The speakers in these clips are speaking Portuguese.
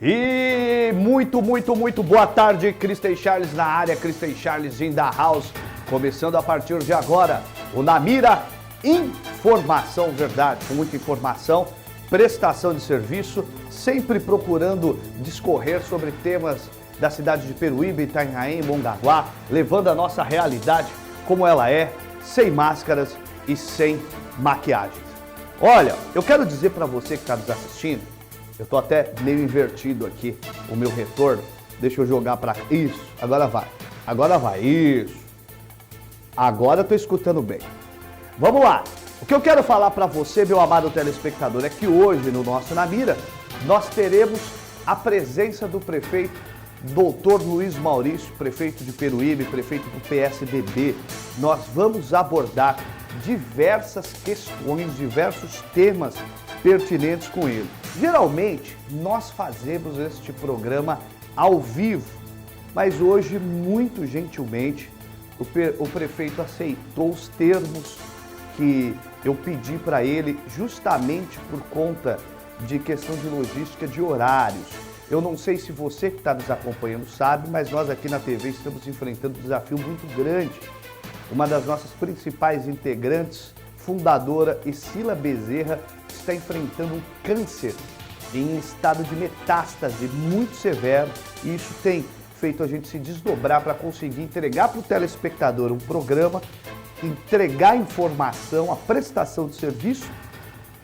E muito boa tarde, Christian Charles na área, Christian Charles in the house. Começando a partir de agora, o Na Mira, informação, verdade, com muita informação, prestação de serviço, sempre procurando discorrer sobre temas da cidade de Peruíbe, Itanhaém, Mongaguá, levando a nossa realidade como ela é, sem máscaras e sem maquiagens. Olha, eu quero dizer para você que está nos assistindo, eu tô até meio invertido aqui, o meu retorno. Deixa eu jogar para isso. Agora vai, isso. Agora eu tô escutando bem. Vamos lá. O que eu quero falar para você, meu amado telespectador, é que hoje no nosso Na Mira, nós teremos a presença do prefeito Dr. Luiz Maurício, prefeito de Peruíbe, prefeito do PSDB. Nós vamos abordar diversas questões, diversos temas pertinentes com ele. Geralmente, nós fazemos este programa ao vivo, mas hoje, muito gentilmente, o prefeito aceitou os termos que eu pedi para ele, justamente por conta de questão de logística de horários. Eu não sei se você que está nos acompanhando sabe, mas nós aqui na TV estamos enfrentando um desafio muito grande. Uma das nossas principais integrantes, fundadora Escila Bezerra, está enfrentando um câncer em estado de metástase muito severo, e isso tem feito a gente se desdobrar para conseguir entregar para o telespectador um programa, entregar informação, a prestação de serviço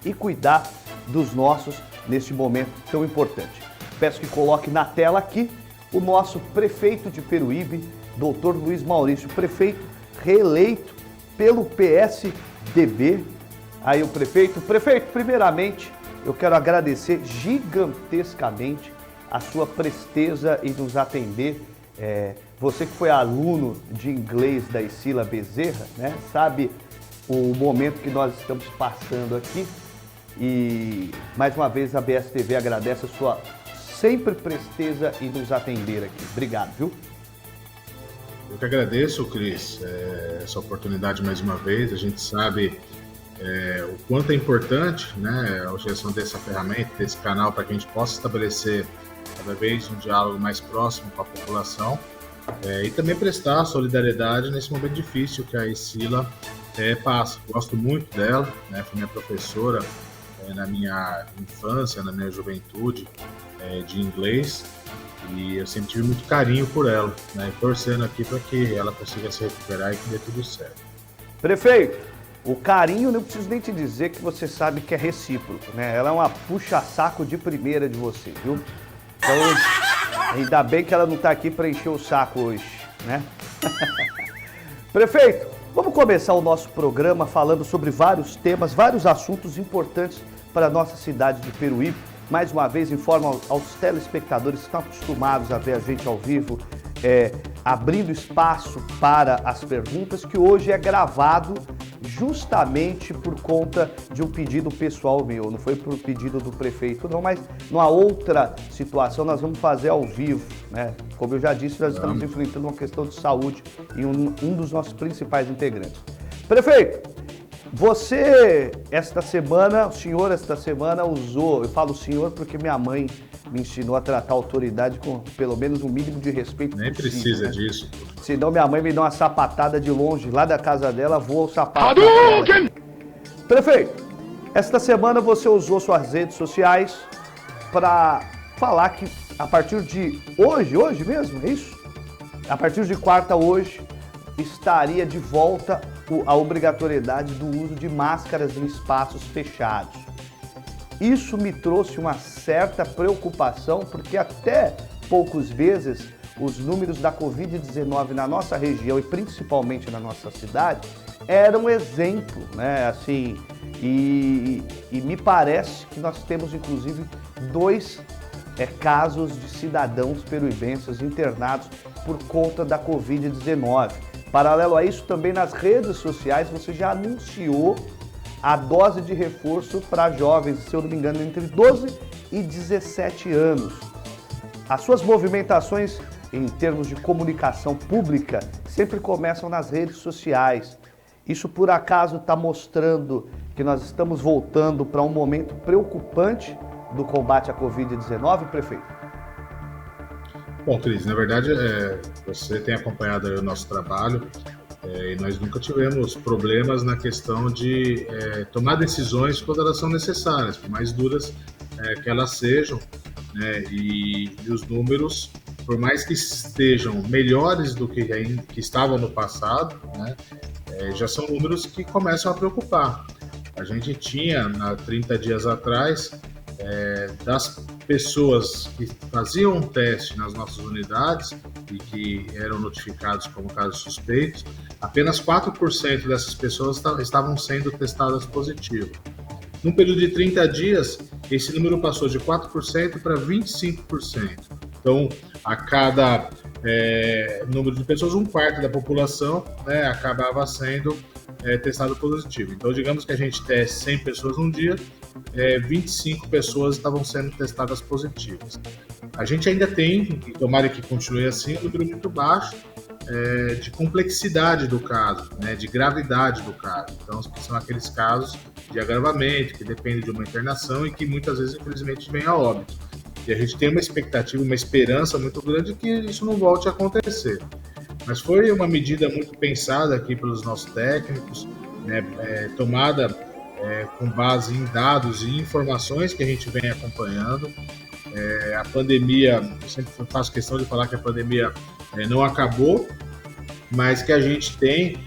e cuidar dos nossos neste momento tão importante. Peço que coloque na tela aqui o nosso prefeito de Peruíbe, Dr. Luiz Maurício, prefeito reeleito pelo PSDB. Aí o prefeito, primeiramente, eu quero agradecer gigantescamente a sua presteza em nos atender. Você que foi aluno de inglês da Escila Bezerra, né, sabe o momento que nós estamos passando aqui. E mais uma vez a BSTV agradece a sua sempre presteza em nos atender aqui. Obrigado, viu? Eu que agradeço, Cris, essa oportunidade mais uma vez. A gente sabe o quanto é importante, né, a utilização dessa ferramenta, desse canal, para que a gente possa estabelecer cada vez um diálogo mais próximo com a população e também prestar solidariedade nesse momento difícil que a Escila passa. Gosto muito dela, né, foi minha professora na minha infância, na minha juventude de inglês, e eu sempre tive muito carinho por ela, né, torcendo aqui para que ela consiga se recuperar e que dê tudo certo. Prefeito, o carinho, não preciso nem te dizer que você sabe que é recíproco, né? Ela é uma puxa-saco de primeira de você, viu? Então, ainda bem que ela não está aqui para encher o saco hoje, né? Prefeito, vamos começar o nosso programa falando sobre vários temas, vários assuntos importantes para a nossa cidade de Peruíbe. Mais uma vez, informo aos telespectadores que estão acostumados a ver a gente ao vivo, abrindo espaço para as perguntas, que hoje é gravado justamente por conta de um pedido pessoal meu. Não foi por pedido do prefeito, não, mas numa outra situação nós vamos fazer ao vivo, né? Como eu já disse, nós estamos enfrentando uma questão de saúde e um dos nossos principais integrantes. Prefeito, você, o senhor esta semana usou, eu falo senhor porque minha mãe me ensinou a tratar a autoridade com pelo menos um mínimo de respeito Nem possível, precisa, né, disso. disso. Senão minha mãe me dá uma sapatada de longe, lá da casa dela, voa o sapato. Prefeito, esta semana você usou suas redes sociais para falar que a partir de hoje mesmo, é isso? A partir de quarta hoje, estaria de volta a obrigatoriedade do uso de máscaras em espaços fechados. Isso me trouxe uma certa preocupação, porque até poucos vezes os números da Covid-19 na nossa região e principalmente na nossa cidade eram exemplo, né? Assim, e me parece que nós temos inclusive 2 casos de cidadãos peruibenses internados por conta da Covid-19. Paralelo a isso, também nas redes sociais você já anunciou a dose de reforço para jovens, se eu não me engano, entre 12 e 17 anos. As suas movimentações em termos de comunicação pública sempre começam nas redes sociais. Isso por acaso está mostrando que nós estamos voltando para um momento preocupante do combate à Covid-19, prefeito? Bom, Cris, na verdade, você tem acompanhado aí o nosso trabalho e nós nunca tivemos problemas na questão de tomar decisões quando elas são necessárias, por mais duras que elas sejam, né? E os números, por mais que estejam melhores do que estavam no passado, né? Já são números que começam a preocupar. A gente tinha, 30 dias atrás, das pessoas que faziam um teste nas nossas unidades e que eram notificados como casos suspeitos, apenas 4% dessas pessoas estavam sendo testadas positivas. Num período de 30 dias, esse número passou de 4% para 25%. Então, a cada número de pessoas, um quarto da população, né, acabava sendo testado positivo. Então, digamos que a gente teste 100 pessoas num dia, 25 pessoas estavam sendo testadas positivas. A gente ainda tem, e tomara que continue assim, um número muito baixo de complexidade do caso, né, de gravidade do caso. Então, são aqueles casos de agravamento, que dependem de uma internação e que muitas vezes, infelizmente, vem a óbito. E a gente tem uma expectativa, uma esperança muito grande que isso não volte a acontecer. Mas foi uma medida muito pensada aqui pelos nossos técnicos, né, tomada com base em dados e informações que a gente vem acompanhando. A pandemia, eu sempre faço questão de falar que a pandemia não acabou, mas que a gente tem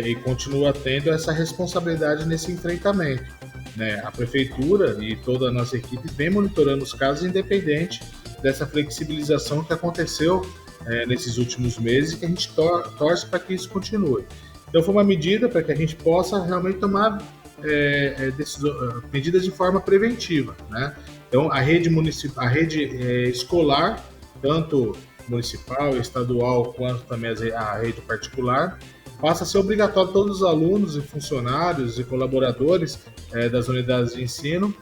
e continua tendo essa responsabilidade nesse enfrentamento, né? A prefeitura e toda a nossa equipe vem monitorando os casos independente dessa flexibilização que aconteceu nesses últimos meses, que a gente torce para que isso continue. Então foi uma medida para que a gente possa realmente tomar medidas de forma preventiva, né? Então a rede escolar, tanto municipal, estadual, quanto também a rede particular, passa a ser obrigatório todos os alunos e funcionários e colaboradores das unidades de ensino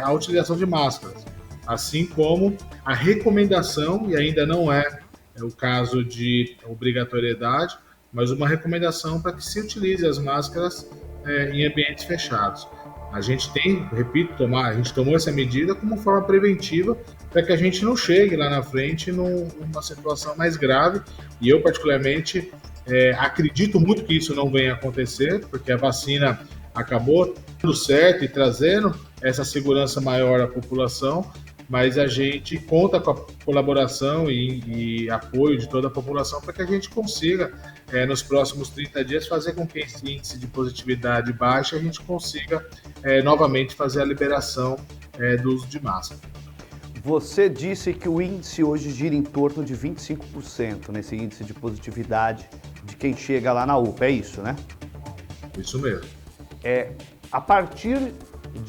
a utilização de máscaras, assim como a recomendação, e ainda não é o caso de obrigatoriedade, mas uma recomendação para que se utilize as máscaras em ambientes fechados. A gente tem, repito, a gente tomou essa medida como forma preventiva para que a gente não chegue lá na frente numa situação mais grave, e eu particularmente acredito muito que isso não venha a acontecer, porque a vacina acabou dando certo e trazendo essa segurança maior à população, mas a gente conta com a colaboração e apoio de toda a população para que a gente consiga, nos próximos 30 dias, fazer com que esse índice de positividade baixe, a gente consiga novamente fazer a liberação do uso de máscara. Você disse que o índice hoje gira em torno de 25% nesse índice de positividade de quem chega lá na UPA, é isso, né? Isso mesmo. A partir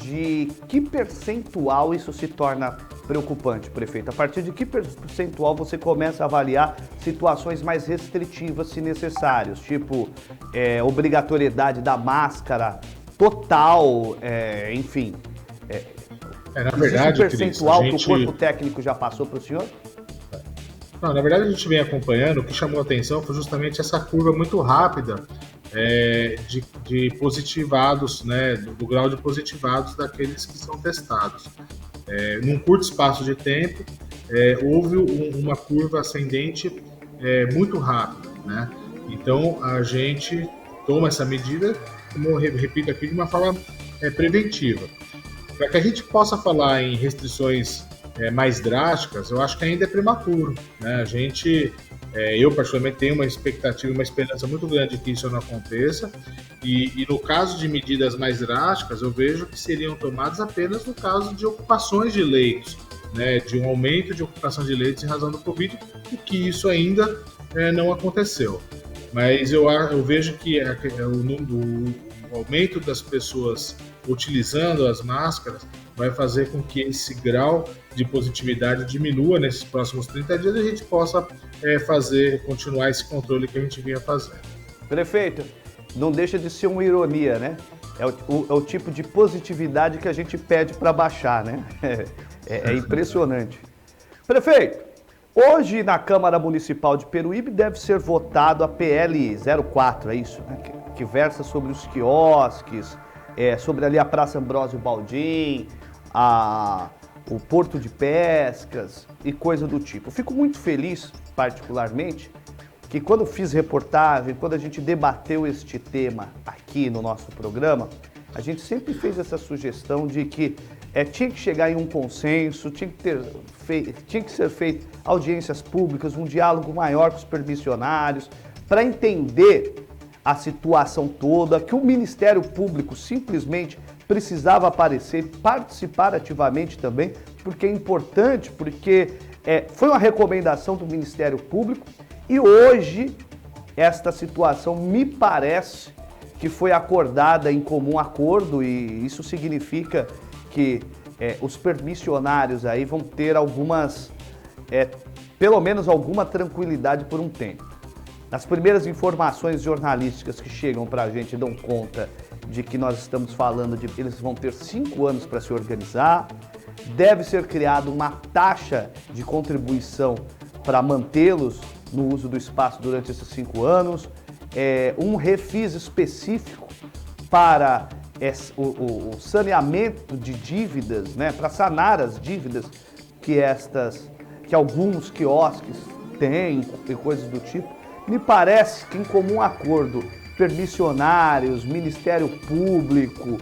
de que percentual isso se torna preocupante, prefeito? A partir de que percentual você começa a avaliar situações mais restritivas, se necessários, tipo obrigatoriedade da máscara total, enfim? Na verdade, existe um percentual Cris, que o corpo técnico já passou para o senhor? Não, na verdade, a gente vem acompanhando, o que chamou a atenção foi justamente essa curva muito rápida de positivados, né, do grau de positivados daqueles que são testados. Num curto espaço de tempo, houve uma curva ascendente muito rápida, né? Então, a gente toma essa medida, como eu repito aqui, de uma forma preventiva. Para que a gente possa falar em restrições mais drásticas, eu acho que ainda é prematuro, né? Eu particularmente tenho uma expectativa, uma esperança muito grande que isso não aconteça, e no caso de medidas mais drásticas, eu vejo que seriam tomadas apenas no caso de ocupações de leitos, né? De um aumento de ocupação de leitos em razão do Covid, e que isso ainda não aconteceu. Mas eu vejo que o aumento das pessoas utilizando as máscaras vai fazer com que esse grau de positividade diminua nesses próximos 30 dias e a gente possa continuar esse controle que a gente vinha fazendo. Prefeito, não deixa de ser uma ironia, né? É o tipo de positividade que a gente pede para baixar, né? É impressionante. Prefeito, hoje na Câmara Municipal de Peruíbe deve ser votado a PL 04, é isso? Né? Que versa sobre os quiosques, sobre ali a Praça Ambrósio Baldim, o Porto de Pescas e coisa do tipo. Eu fico muito feliz, particularmente, que quando fiz reportagem, quando a gente debateu este tema aqui no nosso programa, a gente sempre fez essa sugestão de que tinha que chegar em um consenso, tinha que ser feito audiências públicas, um diálogo maior com os permissionários, para entender a situação toda, que o Ministério Público simplesmente precisava aparecer, participar ativamente também, porque é importante, porque foi uma recomendação do Ministério Público e hoje esta situação me parece que foi acordada em comum acordo e isso significa que os permissionários aí vão ter pelo menos alguma tranquilidade por um tempo. As primeiras informações jornalísticas que chegam para a gente dão conta de que nós estamos falando de que eles vão ter 5 anos para se organizar, deve ser criada uma taxa de contribuição para mantê-los no uso do espaço durante esses 5 anos, um refis específico para o saneamento de dívidas, né, para sanar as dívidas que alguns quiosques têm e coisas do tipo. Me parece que em comum acordo, permissionários, Ministério Público,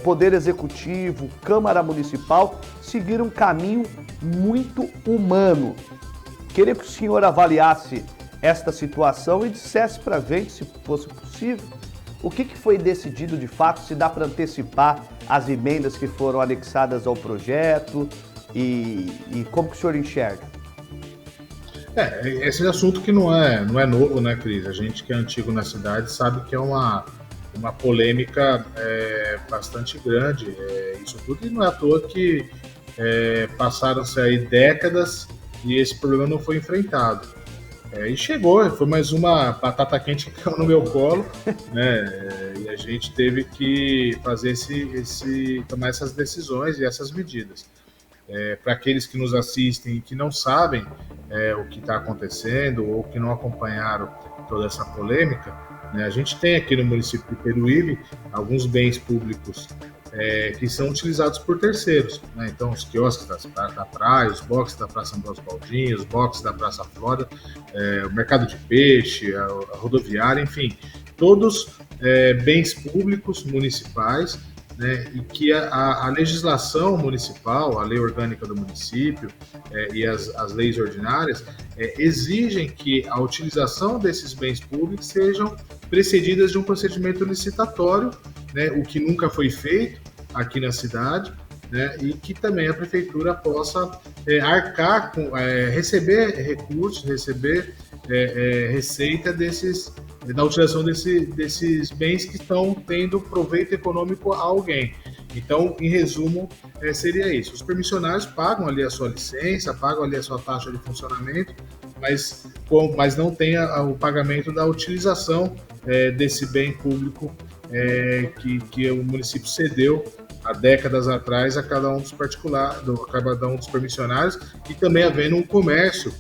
Poder Executivo, Câmara Municipal, seguiram um caminho muito humano. Queria que o senhor avaliasse esta situação e dissesse para a gente, se fosse possível, o que foi decidido de fato, se dá para antecipar as emendas que foram anexadas ao projeto e como que o senhor enxerga? Esse assunto que não é novo, né, Cris? A gente que é antigo na cidade sabe que é uma polêmica bastante grande. Isso tudo, e não é à toa que passaram-se aí décadas e esse problema não foi enfrentado. E chegou, foi mais uma batata quente que caiu no meu colo, né? E a gente teve que fazer tomar essas decisões e essas medidas. Para aqueles que nos assistem e que não sabem o que está acontecendo ou que não acompanharam toda essa polêmica, né, a gente tem aqui no município de Peruíbe alguns bens públicos que são utilizados por terceiros, né? Então, os quiosques da praia, os boxes da Praça Ambrosio Baldini, os boxes da Praça Flora, o mercado de peixe, a rodoviária, enfim, todos bens públicos municipais, né, e que a legislação municipal, a lei orgânica do município e as leis ordinárias exigem que a utilização desses bens públicos sejam precedidas de um procedimento licitatório, né, o que nunca foi feito aqui na cidade, né, e que também a prefeitura possa arcar com, receber recursos, receber receita da utilização desses bens que estão tendo proveito econômico a alguém. Então, em resumo, seria isso. Os permissionários pagam ali a sua licença, pagam ali a sua taxa de funcionamento, mas não tem o pagamento da utilização desse bem público que o município cedeu há décadas atrás a cada um dos cada um dos permissionários, e também havendo um comércio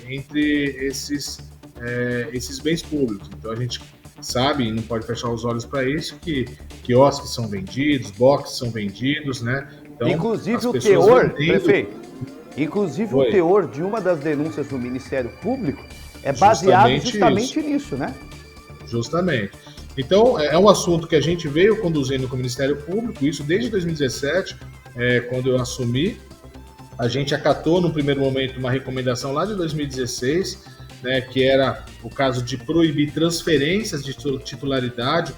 entre esses bens públicos. Então a gente sabe, e não pode fechar os olhos para isso, que quiosques são vendidos, boxes são vendidos, né? Então, inclusive o teor, prefeito, o teor de uma das denúncias do Ministério Público é baseado justamente nisso, né? Justamente. Então, é um assunto que a gente veio conduzindo com o Ministério Público, isso desde 2017, quando eu assumi. A gente acatou, no primeiro momento, uma recomendação lá de 2016, né, que era o caso de proibir transferências de titularidade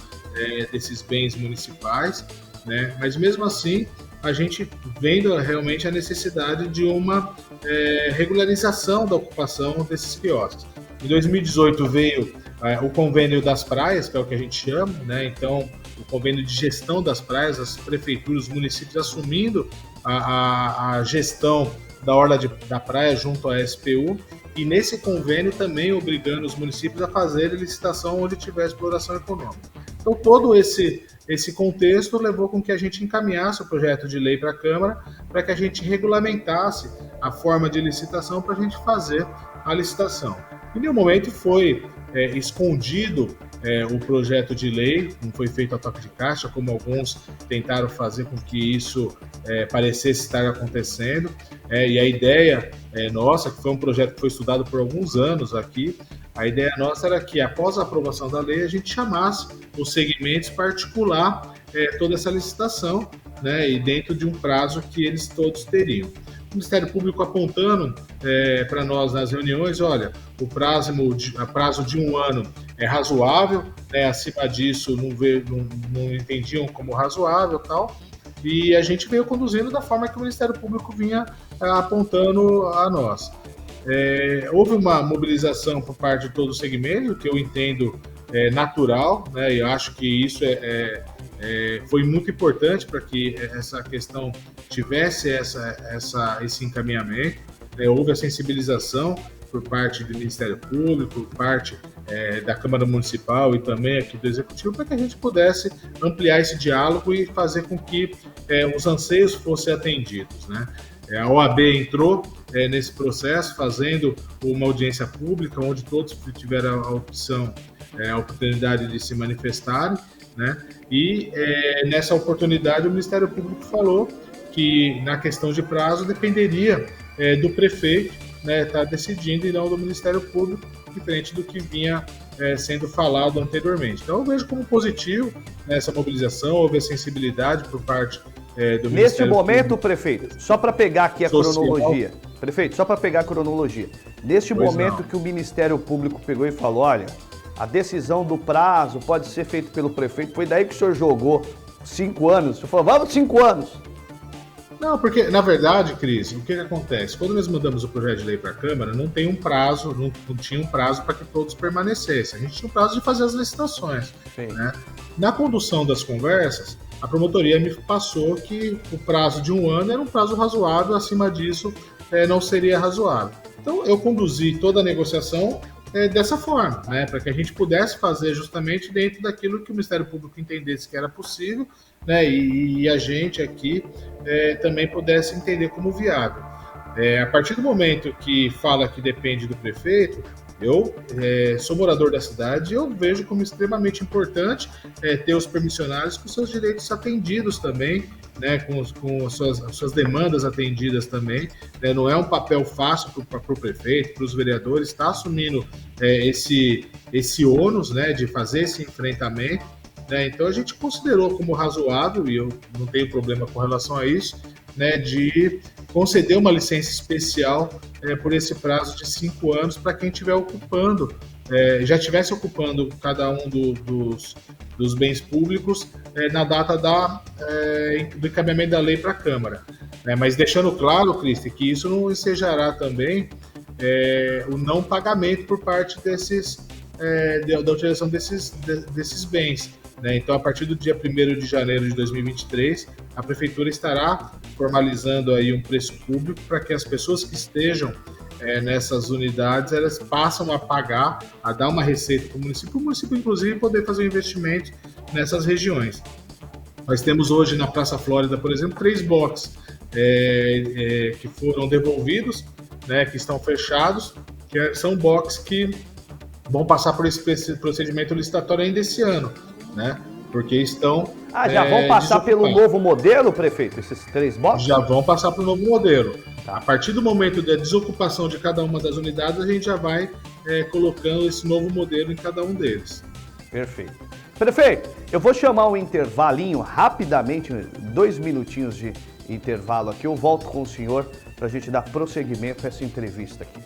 desses bens municipais, né, mas mesmo assim, a gente vendo realmente a necessidade de uma regularização da ocupação desses quiosques. Em 2018 veio o convênio das praias, que é o que a gente chama, né? Então, o convênio de gestão das praias, as prefeituras, os municípios assumindo a gestão da orla da praia junto à SPU, e nesse convênio também obrigando os municípios a fazer licitação onde tiver exploração econômica. Então, todo esse contexto levou com que a gente encaminhasse o projeto de lei para a Câmara, para que a gente regulamentasse a forma de licitação para a gente fazer a licitação. Em nenhum momento foi escondido o projeto de lei, não foi feito a toque de caixa, como alguns tentaram fazer com que isso parecesse estar acontecendo. E a ideia nossa, que foi um projeto que foi estudado por alguns anos aqui, a ideia nossa era que, após a aprovação da lei, a gente chamasse os segmentos para articular toda essa licitação, né, e dentro de um prazo que eles todos teriam. O Ministério Público apontando para nós nas reuniões, olha, o prazo de 1 ano é razoável, né, acima disso não entendiam como razoável e tal, e a gente veio conduzindo da forma que o Ministério Público vinha apontando a nós. Houve uma mobilização por parte de todo o segmento, que eu entendo natural, né, e eu acho que isso foi muito importante para que essa questão tivesse esse encaminhamento. Houve a sensibilização por parte do Ministério Público, por parte da Câmara Municipal e também aqui do Executivo, para que a gente pudesse ampliar esse diálogo e fazer com que os anseios fossem atendidos, né? A OAB entrou nesse processo, fazendo uma audiência pública, onde todos tiveram a oportunidade de se manifestarem, né? E nessa oportunidade o Ministério Público falou que na questão de prazo dependeria do prefeito, né, estar decidindo e não do Ministério Público, diferente do que vinha sendo falado anteriormente. Então eu vejo como positivo essa mobilização, houve a sensibilidade por parte do Ministério Neste momento, Público. Prefeito, só para pegar aqui a cronologia. Prefeito, só para pegar a cronologia. Neste momento que o Ministério Público pegou e falou, olha, a decisão do prazo pode ser feita pelo prefeito, foi daí que o senhor jogou 5 anos, o senhor falou, vamos 5 anos. Não, porque, na verdade, Cris, o que acontece? Quando nós mandamos o projeto de lei para a Câmara, não tem um prazo, não tinha um prazo para que todos permanecessem. A gente tinha um prazo de fazer as licitações. Né? Na condução das conversas, a promotoria me passou que o prazo de 1 ano era um prazo razoável, acima disso não seria razoável. Então, eu conduzi toda a negociação dessa forma, né, para que a gente pudesse fazer justamente dentro daquilo que o Ministério Público entendesse que era possível, né, e a gente aqui também pudesse entender como viável. A partir do momento que fala que depende do prefeito, eu sou morador da cidade e eu vejo como extremamente importante ter os permissionários com seus direitos atendidos também, né, com as suas demandas atendidas também. Não é um papel fácil para o prefeito, para os vereadores, está assumindo esse ônus, né, de fazer esse enfrentamento. Né, então a gente considerou como razoável, e eu não tenho problema com relação a isso, né, de conceder uma licença especial por esse prazo de 5 anos para quem estiver ocupando, já estivesse ocupando cada um dos bens públicos na data do encaminhamento da lei para a Câmara. Mas deixando claro, Cristi, que isso não ensejará também o não pagamento por parte da utilização desses bens. Então, a partir do dia 1º de janeiro de 2023, a Prefeitura estará formalizando aí um preço público para que as pessoas que estejam nessas unidades, elas passam a pagar, a dar uma receita para o município, inclusive, poder fazer um investimento nessas regiões. Nós temos hoje na Praça Flórida, por exemplo, 3 boxes que foram devolvidos, né, que estão fechados, que são boxes que vão passar por esse procedimento licitatório ainda esse ano. Né? Porque estão... já vão passar pelo novo modelo, prefeito, esses 3 boxes? Já vão passar pelo novo modelo. Tá. A partir do momento da desocupação de cada uma das unidades, a gente já vai colocando esse novo modelo em cada um deles. Perfeito. Prefeito, eu vou chamar um intervalinho rapidamente, 2 minutinhos de intervalo aqui, eu volto com o senhor para a gente dar prosseguimento a essa entrevista aqui.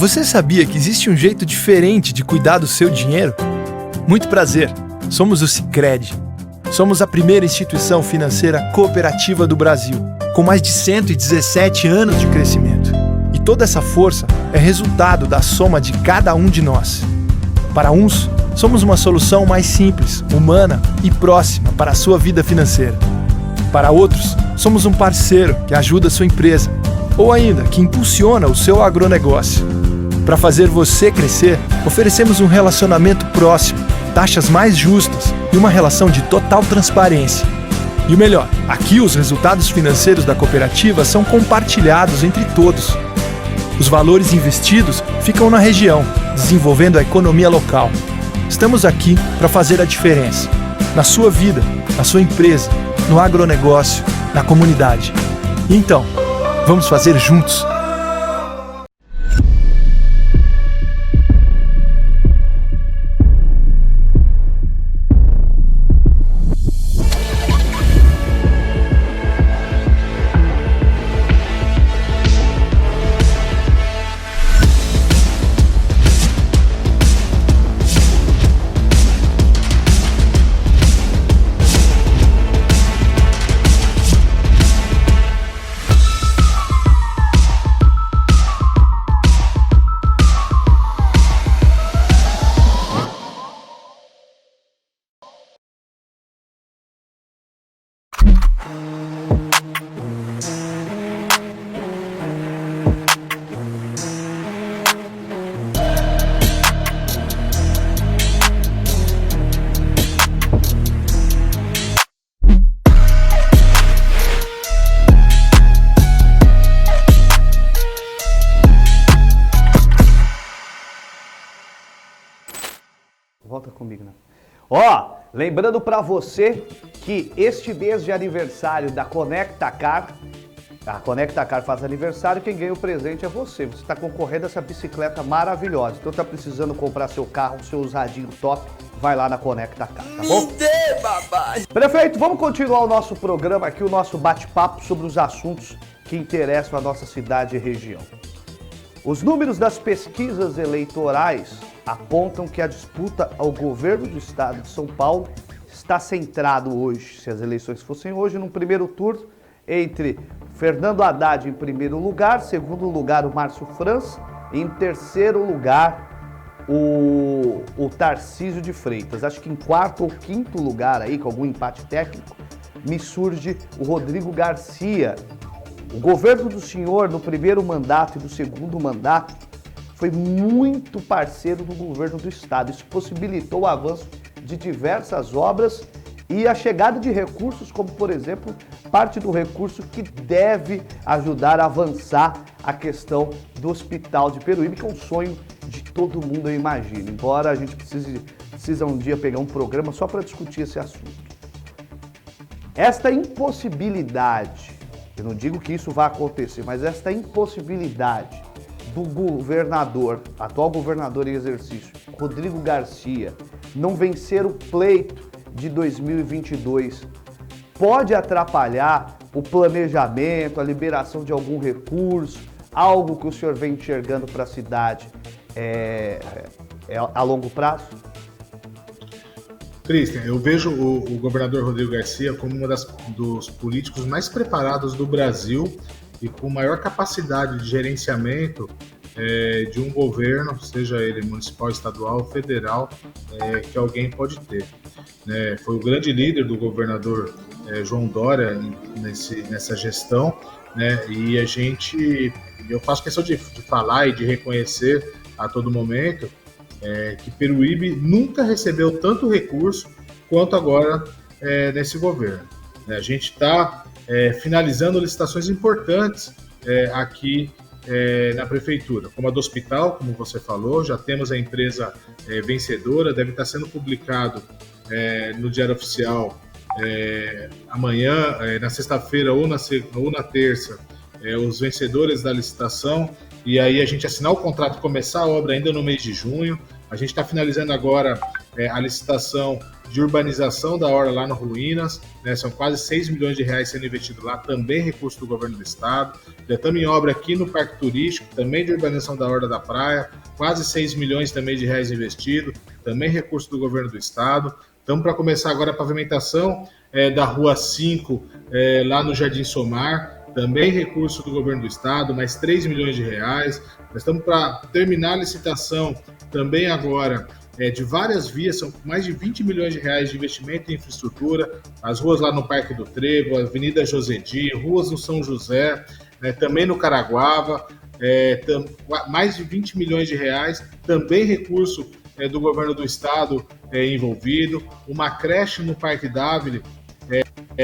Você sabia que existe um jeito diferente de cuidar do seu dinheiro? Muito prazer, somos o Sicredi. Somos a primeira instituição financeira cooperativa do Brasil, com mais de 117 anos de crescimento. E toda essa força é resultado da soma de cada um de nós. Para uns, somos uma solução mais simples, humana e próxima para a sua vida financeira. Para outros, somos um parceiro que ajuda a sua empresa, ou ainda que impulsiona o seu agronegócio. Para fazer você crescer, oferecemos um relacionamento próximo, taxas mais justas e uma relação de total transparência. E o melhor, aqui os resultados financeiros da cooperativa são compartilhados entre todos. Os valores investidos ficam na região, desenvolvendo a economia local. Estamos aqui para fazer a diferença, na sua vida, na sua empresa no agronegócio, na comunidade. Então, vamos fazer juntos. Volta comigo, né? Ó, lembrando pra você que este mês de aniversário da Conecta Car, a Conecta Car faz aniversário, quem ganha o presente é você. Você está concorrendo a essa bicicleta maravilhosa. Então tá precisando comprar seu carro, seu usadinho top, vai lá na Conecta Car, tá bom? Prefeito, vamos continuar o nosso programa aqui, o nosso bate-papo sobre os assuntos que interessam a nossa cidade e região. Os números das pesquisas eleitorais apontam que a disputa ao governo do estado de São Paulo está centrado hoje, se as eleições fossem hoje, num primeiro turno entre Fernando Haddad em primeiro lugar, segundo lugar o Márcio França e em terceiro lugar o Tarcísio de Freitas. Acho que em quarto ou quinto lugar aí, com algum empate técnico, me surge o Rodrigo Garcia. O governo do senhor no primeiro mandato e no segundo mandato foi muito parceiro do governo do estado. Isso possibilitou o avanço de diversas obras e a chegada de recursos, como por exemplo, parte do recurso que deve ajudar a avançar a questão do Hospital de Peruíbe, que é um sonho de todo mundo, eu imagino. Embora a gente precisa um dia pegar um programa só para discutir esse assunto. Esta impossibilidade, eu não digo que isso vai acontecer, mas esta impossibilidade do governador, atual governador em exercício, Rodrigo Garcia, não vencer o pleito de 2022, pode atrapalhar o planejamento, a liberação de algum recurso, algo que o senhor vem enxergando para a cidade a longo prazo? Cristian, eu vejo o governador Rodrigo Garcia como dos políticos mais preparados do Brasil e com maior capacidade de gerenciamento de um governo, seja ele municipal, estadual, federal, que alguém pode ter. Foi o grande líder do governador João Dória nessa gestão, e eu faço questão de falar e de reconhecer a todo momento que Peruíbe nunca recebeu tanto recurso quanto agora nesse governo. A gente está finalizando licitações importantes aqui na prefeitura, como a do hospital, como você falou, já temos a empresa vencedora, deve estar sendo publicado no Diário Oficial amanhã, na sexta-feira ou na terça, os vencedores da licitação, e aí a gente assinar o contrato e começar a obra ainda no mês de junho. A gente está finalizando agora a licitação de urbanização da Orla lá no Ruínas, são quase 6 milhões de reais sendo investidos lá, também recurso do governo do estado. Já estamos em obra aqui no Parque Turístico, também de urbanização da Orla da Praia, quase 6 milhões também de reais investidos, também recurso do governo do estado. Estamos para começar agora a pavimentação da Rua 5, lá no Jardim Somar, também recurso do governo do estado, mais 3 milhões de reais. Nós estamos para terminar a licitação também agora de várias vias, são mais de 20 milhões de reais de investimento em infraestrutura, as ruas lá no Parque do Trevo, Avenida Josedi, ruas no São José, também no Caraguava, mais de 20 milhões de reais, também recurso do governo do estado envolvido, uma creche no Parque Dávila,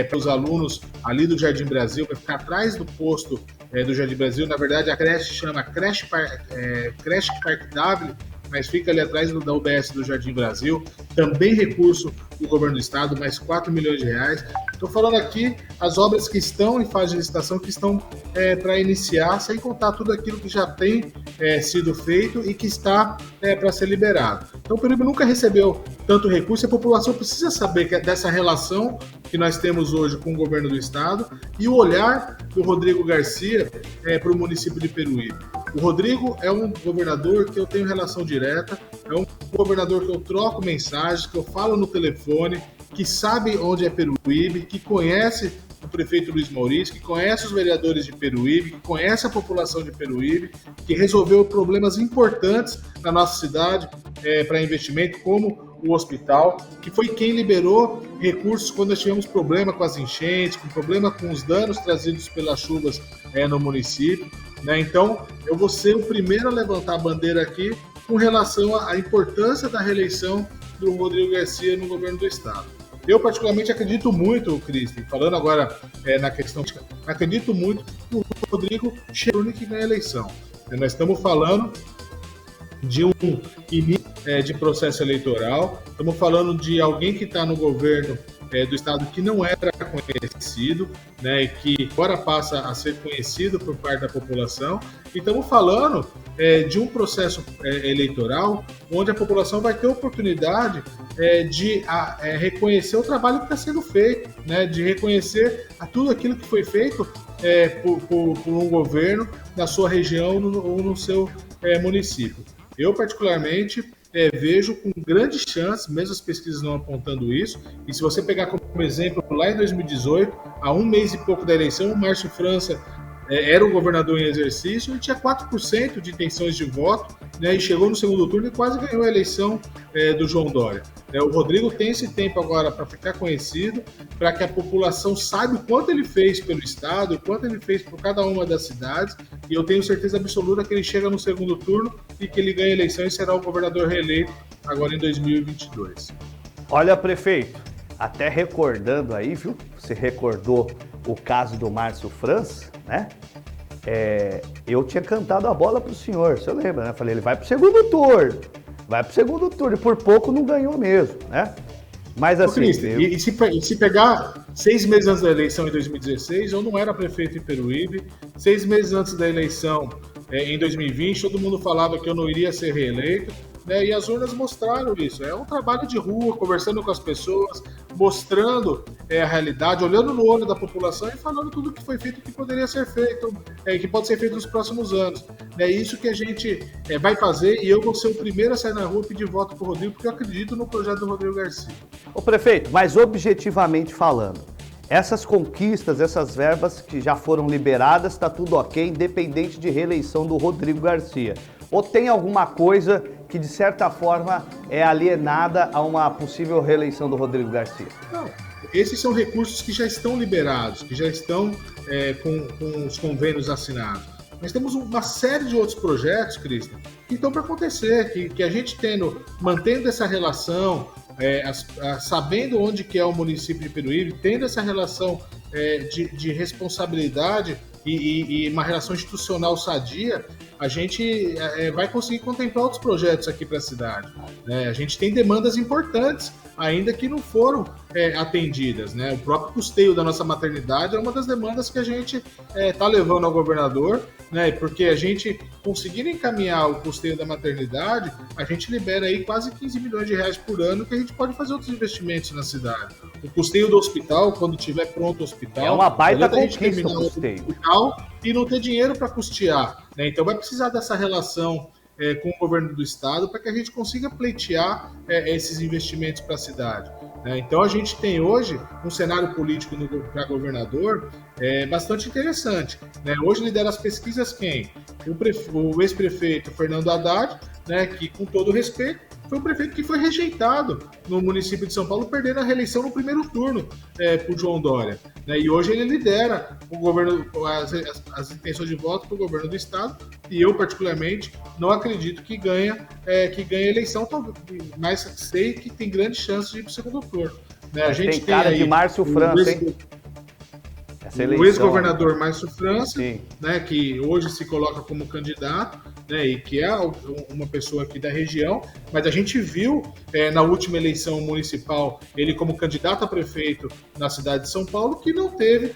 para os alunos ali do Jardim Brasil, vai ficar atrás do posto do Jardim Brasil. Na verdade, a creche chama Creche Parque Dávila, mas fica ali atrás da UBS do Jardim Brasil, também recurso do governo do estado, mais 4 milhões de reais. Estou falando aqui as obras que estão em fase de licitação, que estão para iniciar, sem contar tudo aquilo que já tem sido feito e que está para ser liberado. Então o Peruíbe nunca recebeu tanto recurso, e a população precisa saber que dessa relação que nós temos hoje com o governo do estado e o olhar do Rodrigo Garcia para o município de Peruíbe. O Rodrigo é um governador que eu tenho relação direta, é um governador que eu troco mensagens, que eu falo no telefone, que sabe onde é Peruíbe, que conhece o prefeito Luiz Maurício, que conhece os vereadores de Peruíbe, que conhece a população de Peruíbe, que resolveu problemas importantes na nossa cidade para investimento, como o hospital, que foi quem liberou recursos quando nós tivemos problema com as enchentes, com problema com os danos trazidos pelas chuvas no município. Né? Então, eu vou ser o primeiro a levantar a bandeira aqui com relação à importância da reeleição do Rodrigo Garcia no governo do estado. Eu, particularmente, acredito muito, Cristian, falando agora na questão, acredito muito que o Rodrigo chegou que ganha a eleição. Nós estamos falando de um início de processo eleitoral, estamos falando de alguém que está no governo do estado que não era conhecido, né, e que agora passa a ser conhecido por parte da população. E estamos falando de um processo eleitoral onde a população vai ter oportunidade de reconhecer o trabalho que está sendo feito, né, de reconhecer tudo aquilo que foi feito por um governo na sua região ou no seu município. Eu, particularmente, vejo com grande chance, mesmo as pesquisas não apontando isso, e se você pegar como exemplo, lá em 2018, há um mês e pouco da eleição, o Márcio França era o governador em exercício e tinha 4% de intenções de voto, né, e chegou no segundo turno e quase ganhou a eleição do João Dória. O Rodrigo tem esse tempo agora para ficar conhecido, para que a população saiba o quanto ele fez pelo estado, o quanto ele fez por cada uma das cidades, e eu tenho certeza absoluta que ele chega no segundo turno e que ele ganha a eleição e será o governador reeleito agora em 2022. Olha, prefeito, até recordando aí, viu? Você recordou o caso do Márcio França, né? Eu tinha cantado a bola pro senhor, você lembra, né? Falei, ele vai pro segundo turno, e por pouco não ganhou mesmo, né? Mas assim... E se pegar 6 meses antes da eleição em 2016, eu não era prefeito em Peruíbe, 6 meses antes da eleição em 2020, todo mundo falava que eu não iria ser reeleito, né? E as urnas mostraram isso. É um trabalho de rua, conversando com as pessoas, mostrando a realidade, olhando no olho da população e falando tudo o que foi feito, que poderia ser feito, que pode ser feito nos próximos anos. É isso que a gente vai fazer, e eu vou ser o primeiro a sair na rua e pedir voto para o Rodrigo, porque eu acredito no projeto do Rodrigo Garcia. Ô prefeito, mas objetivamente falando, essas conquistas, essas verbas que já foram liberadas, está tudo ok, independente de reeleição do Rodrigo Garcia. Ou tem alguma coisa que, de certa forma, é alienada a uma possível reeleição do Rodrigo Garcia? Não, esses são recursos que já estão liberados, que já estão com os convênios assinados. Nós temos uma série de outros projetos, Cristian, que estão para acontecer, que a gente mantendo essa relação, sabendo onde que é o município de Peruíbe, tendo essa relação de responsabilidade e uma relação institucional sadia, a gente vai conseguir contemplar outros projetos aqui para a cidade. A gente tem demandas importantes ainda que não foram atendidas. Né? O próprio custeio da nossa maternidade é uma das demandas que a gente está levando ao governador, né? Porque a gente conseguindo encaminhar o custeio da maternidade, a gente libera aí quase 15 milhões de reais por ano que a gente pode fazer outros investimentos na cidade. O custeio do hospital, quando estiver pronto o hospital... É uma baita conquista o custeio. Hospital e não ter dinheiro para custear. Né? Então vai precisar dessa relação com o governo do estado para que a gente consiga pleitear esses investimentos para a cidade. Né? Então a gente tem hoje um cenário político para governador bastante interessante. Né? Hoje lidera as pesquisas quem? O ex-prefeito Fernando Haddad, né, que com todo respeito, foi um prefeito que foi rejeitado no município de São Paulo, perdendo a reeleição no primeiro turno por João Dória. Né? E hoje ele lidera o governo, as intenções de voto para o governo do estado, e eu, particularmente, não acredito que ganhe a eleição, mas sei que tem grande chance de ir para o segundo turno. Né? A gente tem cara aí de Márcio França, hein? O ex-governador Márcio França, né, que hoje se coloca como candidato, né, e que é uma pessoa aqui da região, mas a gente viu na última eleição municipal, ele como candidato a prefeito na cidade de São Paulo, que não teve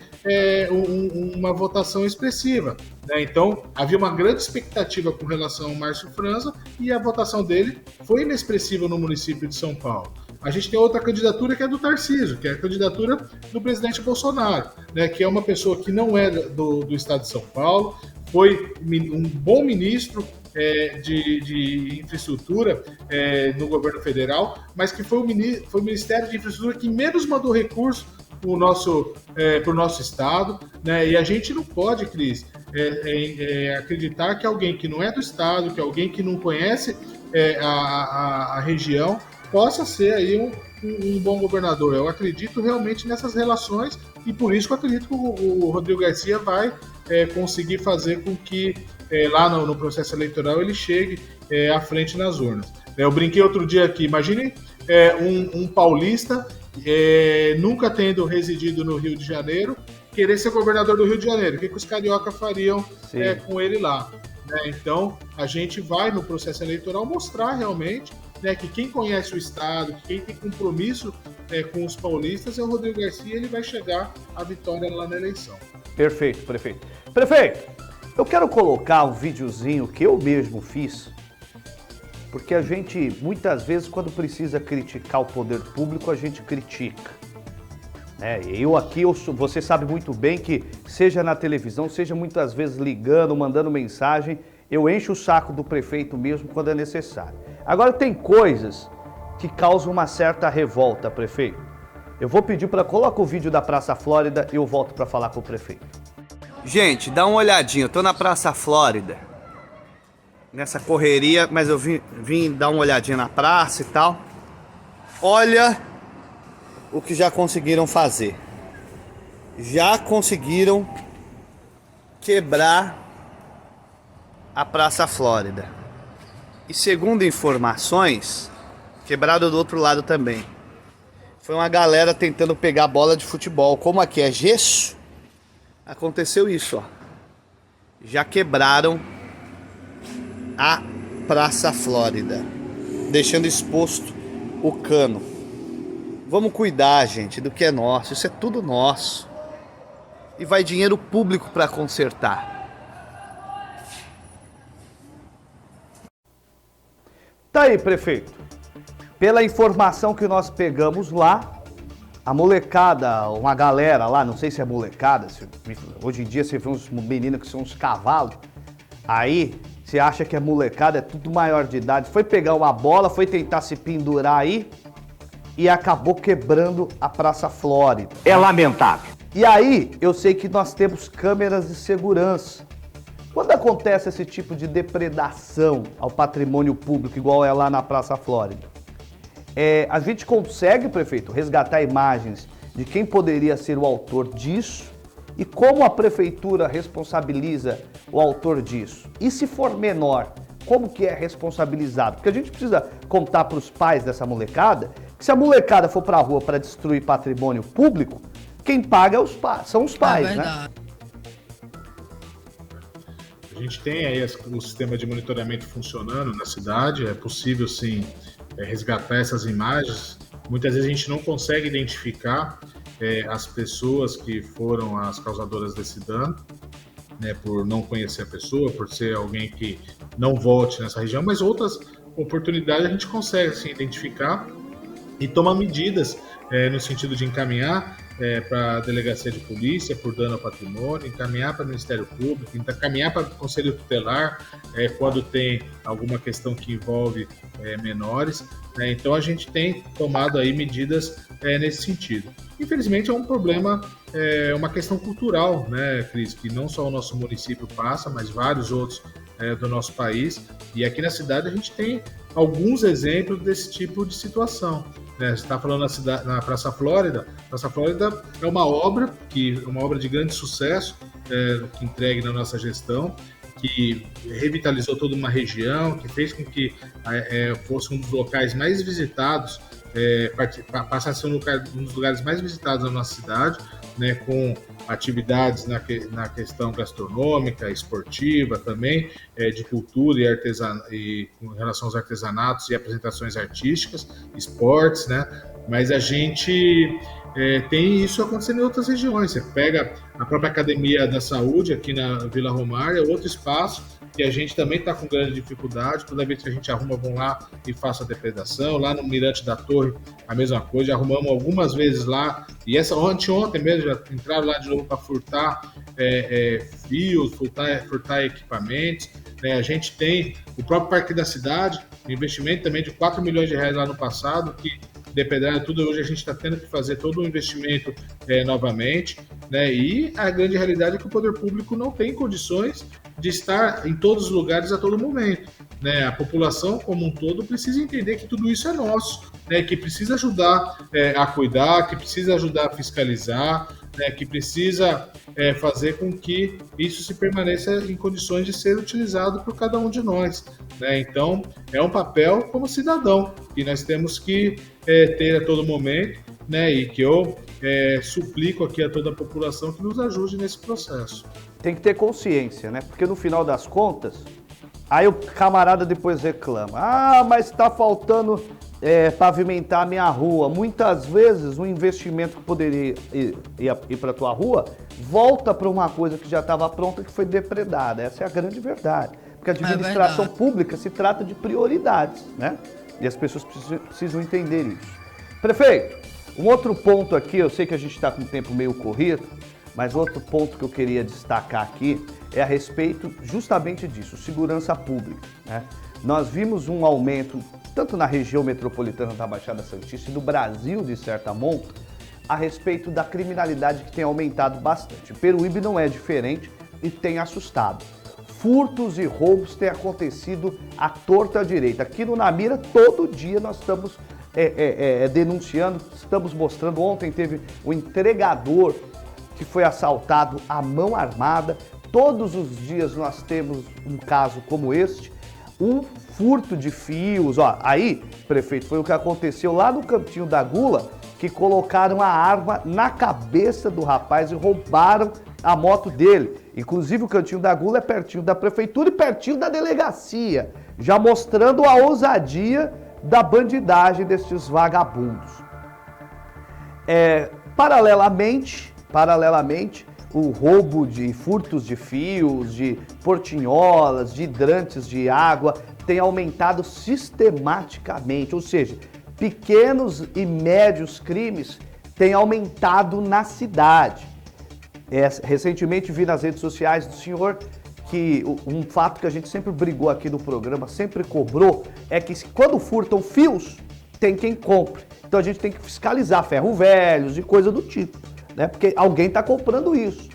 uma votação expressiva, né? Então, havia uma grande expectativa com relação ao Márcio França e a votação dele foi inexpressiva no município de São Paulo. A gente tem outra candidatura que é do Tarcísio, que é a candidatura do presidente Bolsonaro, né, que é uma pessoa que não é do estado de São Paulo, foi um bom ministro de infraestrutura no governo federal, mas que foi o Ministério de Infraestrutura que menos mandou recurso para o nosso estado, né? E a gente não pode, Cris, acreditar que alguém que não é do estado, que alguém que não conhece a região, possa ser aí um bom governador. Eu acredito realmente nessas relações e por isso que eu acredito que o Rodrigo Garcia vai conseguir fazer com que lá no processo eleitoral ele chegue à frente nas urnas. Eu brinquei outro dia aqui, imagine um paulista nunca tendo residido no Rio de Janeiro, querer ser governador do Rio de Janeiro. O que os carioca fariam com ele lá? Então, a gente vai no processo eleitoral mostrar realmente que quem conhece o Estado, que quem tem compromisso com os paulistas é o Rodrigo Garcia, ele vai chegar à vitória lá na eleição. Perfeito, prefeito. Prefeito, eu quero colocar um videozinho que eu mesmo fiz, porque a gente, muitas vezes, quando precisa criticar o poder público, a gente critica. Eu aqui, você sabe muito bem que, seja na televisão, seja muitas vezes ligando, mandando mensagem, eu encho o saco do prefeito mesmo quando é necessário. Agora, tem coisas que causam uma certa revolta, prefeito. Eu vou pedir para colocar o vídeo da Praça Flórida e eu volto para falar com o prefeito. Gente, dá uma olhadinha, eu tô na Praça Flórida, nessa correria, mas eu vim dar uma olhadinha na praça e tal. Olha o que já conseguiram fazer. Já conseguiram quebrar a Praça Flórida. E segundo informações, quebraram do outro lado também. Foi uma galera tentando pegar bola de futebol. Como aqui é gesso, aconteceu isso, ó. Já quebraram a Praça Flórida, deixando exposto o cano. Vamos cuidar, gente, do que é nosso. Isso é tudo nosso. E vai dinheiro público para consertar. Tá aí, prefeito. Pela informação que nós pegamos lá, a molecada, uma galera lá, não sei se é molecada, hoje em dia você vê uns meninos que são uns cavalos, aí você acha que é molecada, é tudo maior de idade, foi pegar uma bola, foi tentar se pendurar aí e acabou quebrando a Praça Flórida. É lamentável. E aí, eu sei que nós temos câmeras de segurança. Quando acontece esse tipo de depredação ao patrimônio público, igual é lá na Praça Flórida, a gente consegue, prefeito, resgatar imagens de quem poderia ser o autor disso e como a prefeitura responsabiliza o autor disso? E se for menor, como que é responsabilizado? Porque a gente precisa contar para os pais dessa molecada que se a molecada for para a rua para destruir patrimônio público, quem paga são os pais, né? A gente tem aí o sistema de monitoramento funcionando na cidade, é possível sim resgatar essas imagens. Muitas vezes a gente não consegue identificar as pessoas que foram as causadoras desse dano, né, por não conhecer a pessoa, por ser alguém que não volte nessa região, mas outras oportunidades a gente consegue assim, identificar e tomar medidas no sentido de encaminhar para a delegacia de polícia por dano ao patrimônio, encaminhar para o Ministério Público, encaminhar para o Conselho Tutelar quando tem alguma questão que envolve menores. Então a gente tem tomado aí medidas nesse sentido. Infelizmente é um problema, uma questão cultural, né, Cris, que não só o nosso município passa, mas vários outros do nosso país. E aqui na cidade a gente tem alguns exemplos desse tipo de situação. Você está falando na Praça Flórida. Praça Flórida é uma obra de grande sucesso, que entregue na nossa gestão, que revitalizou toda uma região, que fez com que fosse um dos locais mais visitados passa a ser um dos lugares mais visitados da nossa cidade, né, com atividades na questão gastronômica, esportiva também, de cultura e com relação aos artesanatos e apresentações artísticas, esportes, né? Mas a gente tem isso acontecendo em outras regiões. Você pega a própria Academia da Saúde aqui na Vila Romária, outro espaço que a gente também está com grande dificuldade. Toda vez que a gente arruma, vão lá e faça a depredação. Lá no Mirante da Torre, a mesma coisa. Já arrumamos algumas vezes lá. E ontem mesmo, já entraram lá de novo para furtar fios, furtar equipamentos. A gente tem o próprio Parque da Cidade, um investimento também de R$4 milhões lá no passado, que depedrado tudo, hoje a gente está tendo que fazer todo o investimento novamente, né? E a grande realidade é que o poder público não tem condições de estar em todos os lugares a todo momento, né? A população como um todo precisa entender que tudo isso é nosso, né? Que precisa ajudar a cuidar, que precisa ajudar a fiscalizar, né? Que precisa fazer com que isso se permaneça em condições de ser utilizado por cada um de nós, né? Então, é um papel como cidadão que nós temos que ter a todo momento, né? E que eu suplico aqui a toda a população que nos ajude nesse processo. Tem que ter consciência, né? Porque no final das contas, aí o camarada depois reclama: mas está faltando pavimentar a minha rua. Muitas vezes o investimento que poderia ir para a tua rua volta para uma coisa que já estava pronta, que foi depredada. Essa é a grande verdade. Porque a administração pública se trata de prioridades, né? E as pessoas precisam entender isso. Prefeito, um outro ponto aqui, eu sei que a gente está com o tempo meio corrido, mas outro ponto que eu queria destacar aqui é a respeito justamente disso, segurança pública, né? Nós vimos um aumento, tanto na região metropolitana da Baixada Santista e no Brasil, de certa monta, a respeito da criminalidade que tem aumentado bastante. O Peruíbe não é diferente e tem assustado. Furtos e roubos têm acontecido à torta à direita. Aqui no Namira, todo dia nós estamos denunciando, estamos mostrando. Ontem teve um entregador que foi assaltado à mão armada. Todos os dias nós temos um caso como este. Um furto de fios. Aí, prefeito, foi o que aconteceu lá no Cantinho da Gula, que colocaram a arma na cabeça do rapaz e roubaram a moto dele. Inclusive o Cantinho da Gula é pertinho da prefeitura e pertinho da delegacia, já mostrando a ousadia da bandidagem destes vagabundos. Paralelamente, o roubo de furtos de fios, de portinholas, de hidrantes de água tem aumentado sistematicamente, ou seja, pequenos e médios crimes têm aumentado na cidade. Recentemente vi nas redes sociais do senhor que um fato que a gente sempre brigou aqui no programa, sempre cobrou, é que quando furtam fios, tem quem compre. Então a gente tem que fiscalizar ferro velhos e coisa do tipo, né? Porque alguém está comprando isso.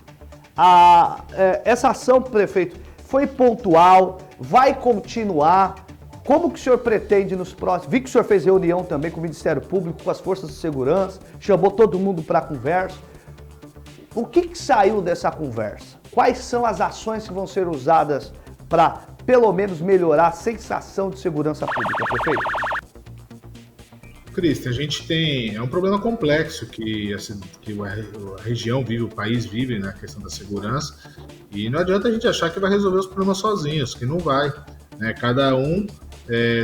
Essa ação, prefeito, foi pontual, vai continuar. Como que o senhor pretende nos próximos... Vi que o senhor fez reunião também com o Ministério Público, com as forças de segurança, chamou todo mundo para a conversa. O que saiu dessa conversa? Quais são as ações que vão ser usadas para, pelo menos, melhorar a sensação de segurança pública, prefeito? Cristian, a gente tem... É um problema complexo que a região vive, o país vive na questão da segurança, e não adianta a gente achar que vai resolver os problemas sozinhos, que não vai, né? Cada um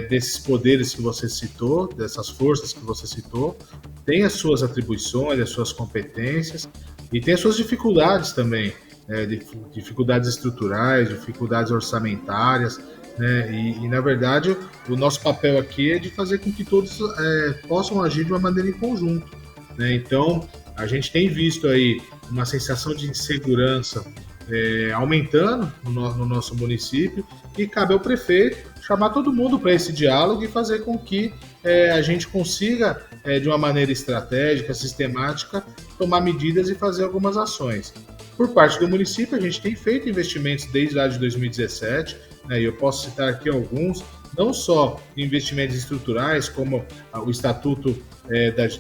desses poderes que você citou, dessas forças que você citou, tem as suas atribuições, as suas competências, e tem as suas dificuldades também, dificuldades estruturais, dificuldades orçamentárias, né? E, na verdade, o nosso papel aqui é de fazer com que todos possam agir de uma maneira em conjunto, né? Então, a gente tem visto aí uma sensação de insegurança aumentando no nosso município, e cabe ao prefeito chamar todo mundo para esse diálogo e fazer com que a gente consiga, de uma maneira estratégica, sistemática, tomar medidas e fazer algumas ações. Por parte do município, a gente tem feito investimentos desde lá de 2017, né, e eu posso citar aqui alguns, não só investimentos estruturais, como o Estatuto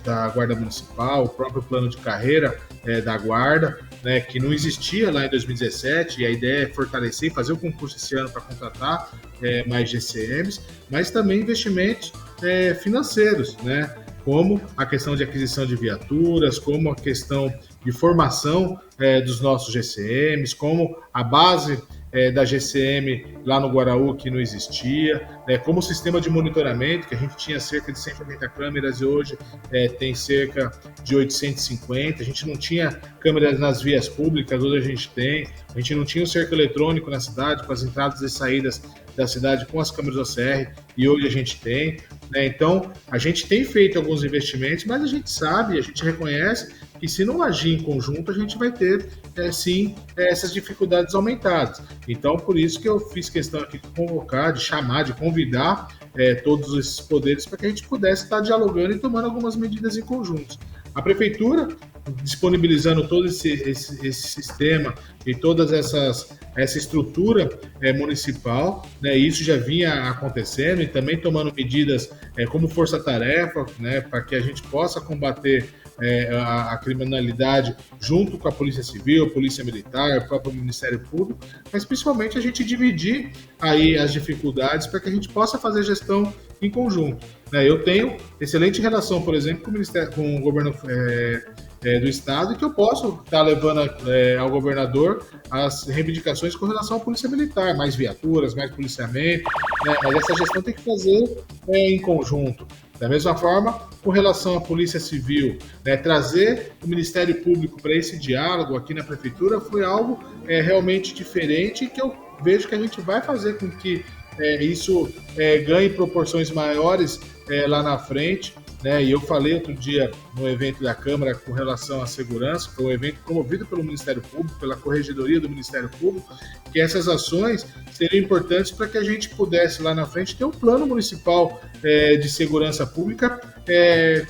da Guarda Municipal, o próprio plano de carreira da Guarda, né, que não existia lá em 2017, e a ideia é fortalecer e fazer o concurso esse ano para contratar mais GCMs, mas também investimentos financeiros, né? como a questão de aquisição de viaturas, como a questão de formação dos nossos GCMs, como a base da GCM lá no Guaraú, que não existia, como o sistema de monitoramento, que a gente tinha cerca de 180 câmeras e hoje tem cerca de 850, a gente não tinha câmeras nas vias públicas, hoje a gente tem, a gente não tinha o cerco eletrônico na cidade, com as entradas e saídas da cidade com as câmeras OCR, e hoje a gente tem, Então, a gente tem feito alguns investimentos, mas a gente sabe, a gente reconhece que se não agir em conjunto, a gente vai ter, sim, essas dificuldades aumentadas. Então, por isso que eu fiz questão aqui de convocar, de chamar, de convidar todos esses poderes para que a gente pudesse estar dialogando e tomando algumas medidas em conjunto. A Prefeitura, disponibilizando todo esse sistema e toda essa estrutura municipal, isso já vinha acontecendo e também tomando medidas como força-tarefa, para que a gente possa combater a criminalidade junto com a Polícia Civil, Polícia Militar, o próprio Ministério Público, mas principalmente a gente dividir aí as dificuldades para que a gente possa fazer gestão em conjunto. Eu tenho excelente relação, por exemplo, com o governo do Estado, e que eu posso estar levando ao governador as reivindicações com relação à Polícia Militar, mais viaturas, mais policiamento, mas essa gestão tem que fazer em conjunto. Da mesma forma, com relação à Polícia Civil, trazer o Ministério Público para esse diálogo aqui na Prefeitura foi algo realmente diferente e que eu vejo que a gente vai fazer com que isso ganhe proporções maiores lá na frente. E eu falei outro dia no evento da Câmara com relação à segurança, foi um evento promovido pelo Ministério Público, pela Corregedoria do Ministério Público, que essas ações seriam importantes para que a gente pudesse lá na frente ter um plano municipal de segurança pública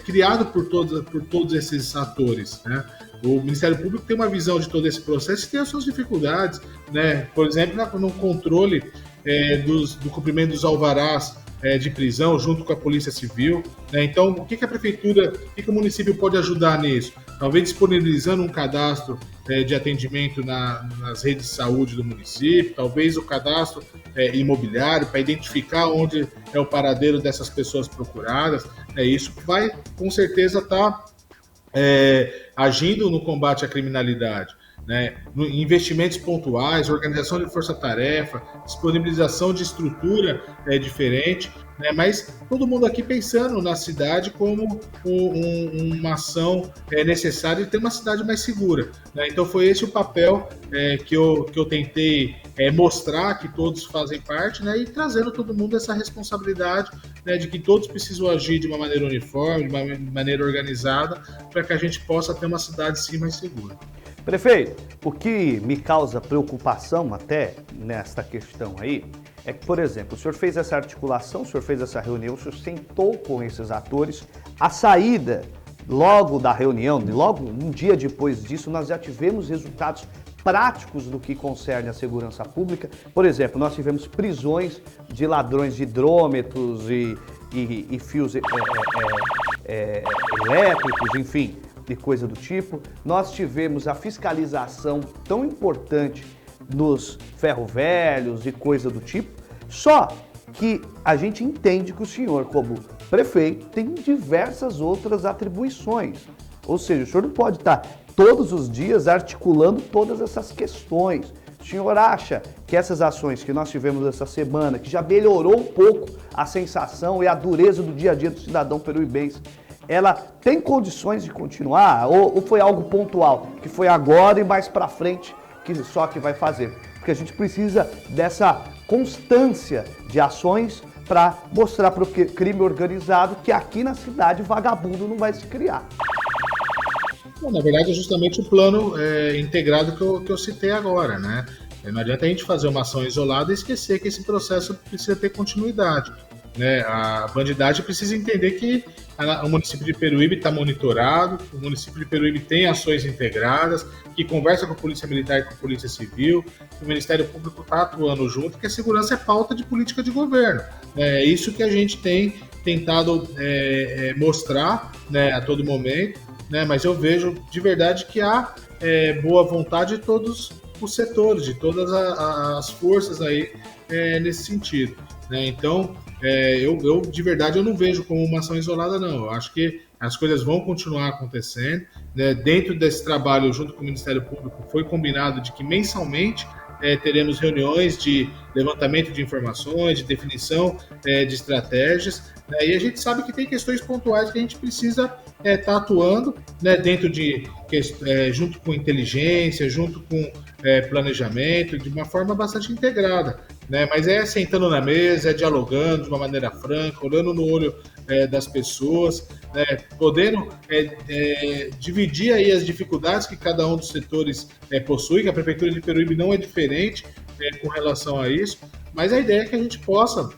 criado por todos esses atores, O Ministério Público tem uma visão de todo esse processo e tem as suas dificuldades, Por exemplo, no controle do cumprimento dos alvarás de prisão junto com a Polícia Civil. Então, o que a Prefeitura, o que o município pode ajudar nisso? Talvez disponibilizando um cadastro de atendimento nas redes de saúde do município, talvez o cadastro imobiliário para identificar onde é o paradeiro dessas pessoas procuradas. Isso vai, com certeza, estar agindo no combate à criminalidade. Investimentos pontuais, organização de força-tarefa, disponibilização de estrutura diferente, mas todo mundo aqui pensando na cidade como uma ação necessária de ter uma cidade mais segura. Então foi esse o papel que eu tentei mostrar que todos fazem parte, e trazendo todo mundo essa responsabilidade de que todos precisam agir de uma maneira uniforme, de uma maneira organizada, para que a gente possa ter uma cidade sim mais segura. Prefeito, o que me causa preocupação até nesta questão aí é que, por exemplo, o senhor fez essa articulação, o senhor fez essa reunião, o senhor sentou com esses atores, a saída logo da reunião, logo um dia depois disso, nós já tivemos resultados práticos do que concerne a segurança pública. Por exemplo, nós tivemos prisões de ladrões de hidrômetros e fios elétricos, enfim, de coisa do tipo. Nós tivemos a fiscalização tão importante nos ferro-velhos e coisa do tipo, só que a gente entende que o senhor, como prefeito, tem diversas outras atribuições. Ou seja, o senhor não pode estar todos os dias articulando todas essas questões. O senhor acha que essas ações que nós tivemos essa semana, que já melhorou um pouco a sensação e a dureza do dia a dia do cidadão peruibense, ela tem condições de continuar ou foi algo pontual, que foi agora e mais para frente que vai fazer? Porque a gente precisa dessa constância de ações para mostrar para o crime organizado que aqui na cidade vagabundo não vai se criar. Na verdade, é justamente o plano integrado que eu citei agora, Não adianta a gente fazer uma ação isolada e esquecer que esse processo precisa ter continuidade. A bandidagem precisa entender que o município de Peruíbe está monitorado, o município de Peruíbe tem ações integradas, que conversa com a Polícia Militar e com a Polícia Civil, que o Ministério Público está atuando junto, que a segurança é pauta de política de governo. É isso que a gente tem tentado mostrar a todo momento, mas eu vejo de verdade que há boa vontade de todos os setores, de todas as forças aí nesse sentido. Então, eu de verdade eu não vejo como uma ação isolada, não. Eu acho que as coisas vão continuar acontecendo, né? Dentro desse trabalho, junto com o Ministério Público, foi combinado de que mensalmente teremos reuniões de levantamento de informações, de definição de estratégias, né? E a gente sabe que tem questões pontuais que a gente precisa estar atuando, né? Dentro de junto com inteligência, junto com planejamento, de uma forma bastante integrada, né? Mas sentando na mesa, dialogando de uma maneira franca, olhando no olho das pessoas, né? Podendo dividir aí as dificuldades que cada um dos setores possui, que a Prefeitura de Peruíbe não é diferente com relação a isso, mas a ideia é que a gente possa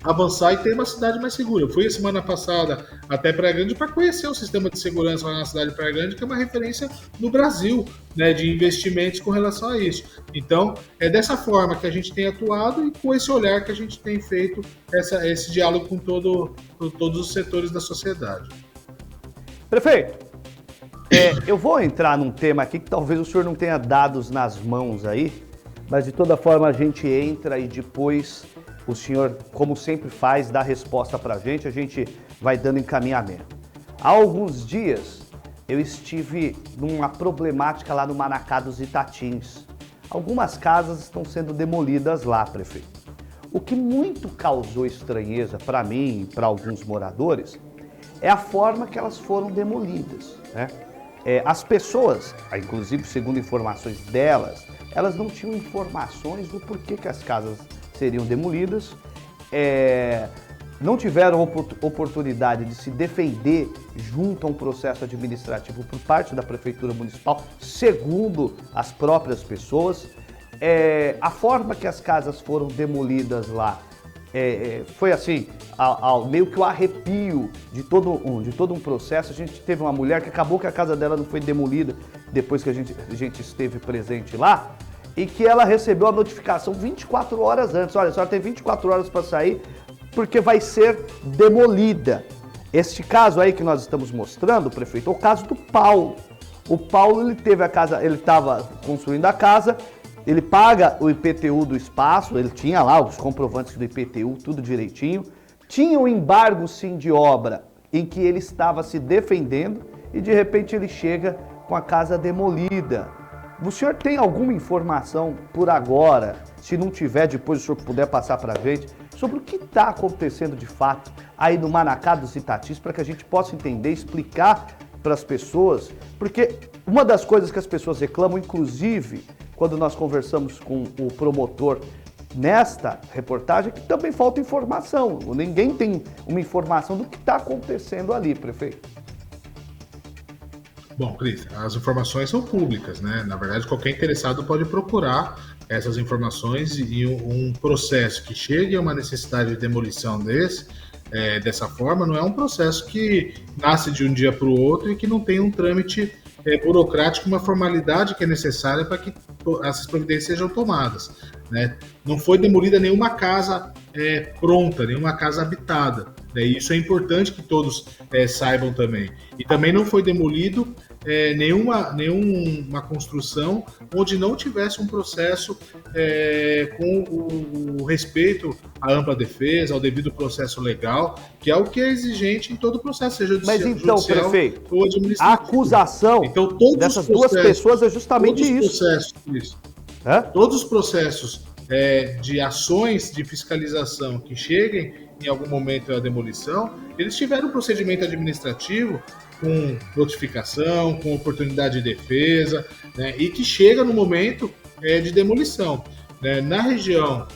avançar e ter uma cidade mais segura. Eu fui a semana passada até Praia Grande para conhecer o sistema de segurança lá na cidade de Praia Grande, que é uma referência no Brasil, né, de investimentos com relação a isso. Então, é dessa forma que a gente tem atuado e com esse olhar que a gente tem feito esse diálogo com todos os setores da sociedade. Prefeito, eu vou entrar num tema aqui que talvez o senhor não tenha dados nas mãos aí, mas de toda forma a gente entra e depois o senhor, como sempre faz, dá resposta pra gente, a gente vai dando encaminhamento. Há alguns dias eu estive numa problemática lá no Manacá dos Itatins. Algumas casas estão sendo demolidas lá, prefeito. O que muito causou estranheza para mim e para alguns moradores é a forma que elas foram demolidas, né? As pessoas, inclusive segundo informações delas, elas não tinham informações do porquê que as casas seriam demolidas, não tiveram oportunidade de se defender junto a um processo administrativo por parte da Prefeitura Municipal, segundo as próprias pessoas. A forma que as casas foram demolidas lá foi assim, meio que o arrepio de todo um processo. A gente teve uma mulher que acabou que a casa dela não foi demolida depois que a gente esteve presente lá, e que ela recebeu a notificação 24 horas antes. Olha, a senhora tem 24 horas para sair porque vai ser demolida. Este caso aí que nós estamos mostrando, prefeito, é o caso do Paulo. O Paulo, ele teve a casa, ele estava construindo a casa, ele paga o IPTU do espaço, ele tinha lá os comprovantes do IPTU, tudo direitinho. Tinha um embargo, sim, de obra em que ele estava se defendendo e de repente ele chega com a casa demolida. O senhor tem alguma informação por agora, se não tiver, depois o senhor puder passar para a gente, sobre o que está acontecendo de fato aí no Manacá dos Itatins, para que a gente possa entender, explicar para as pessoas, porque uma das coisas que as pessoas reclamam, inclusive quando nós conversamos com o promotor nesta reportagem, é que também falta informação. Ninguém tem uma informação do que está acontecendo ali, prefeito. Bom, Cris, as informações são públicas, né? Na verdade, qualquer interessado pode procurar essas informações e um processo que chegue a uma necessidade de demolição dessa forma, não é um processo que nasce de um dia para o outro e que não tem um trâmite burocrático, uma formalidade que é necessária para que essas providências sejam tomadas, né? Não foi demolida nenhuma casa pronta, nenhuma casa habitada, né? E isso é importante que todos saibam também. E também não foi demolido nenhuma construção onde não tivesse um processo com o respeito à ampla defesa, ao devido processo legal, que é o que é exigente em todo o processo, seja judicial, mas então, prefeito, ou administrativo. A acusação então, dessas duas pessoas é justamente isso. Todos os processos de ações de fiscalização que cheguem em algum momento à demolição, eles tiveram um procedimento administrativo com notificação, com oportunidade de defesa, né, e que chega no momento de demolição. Né? Na região,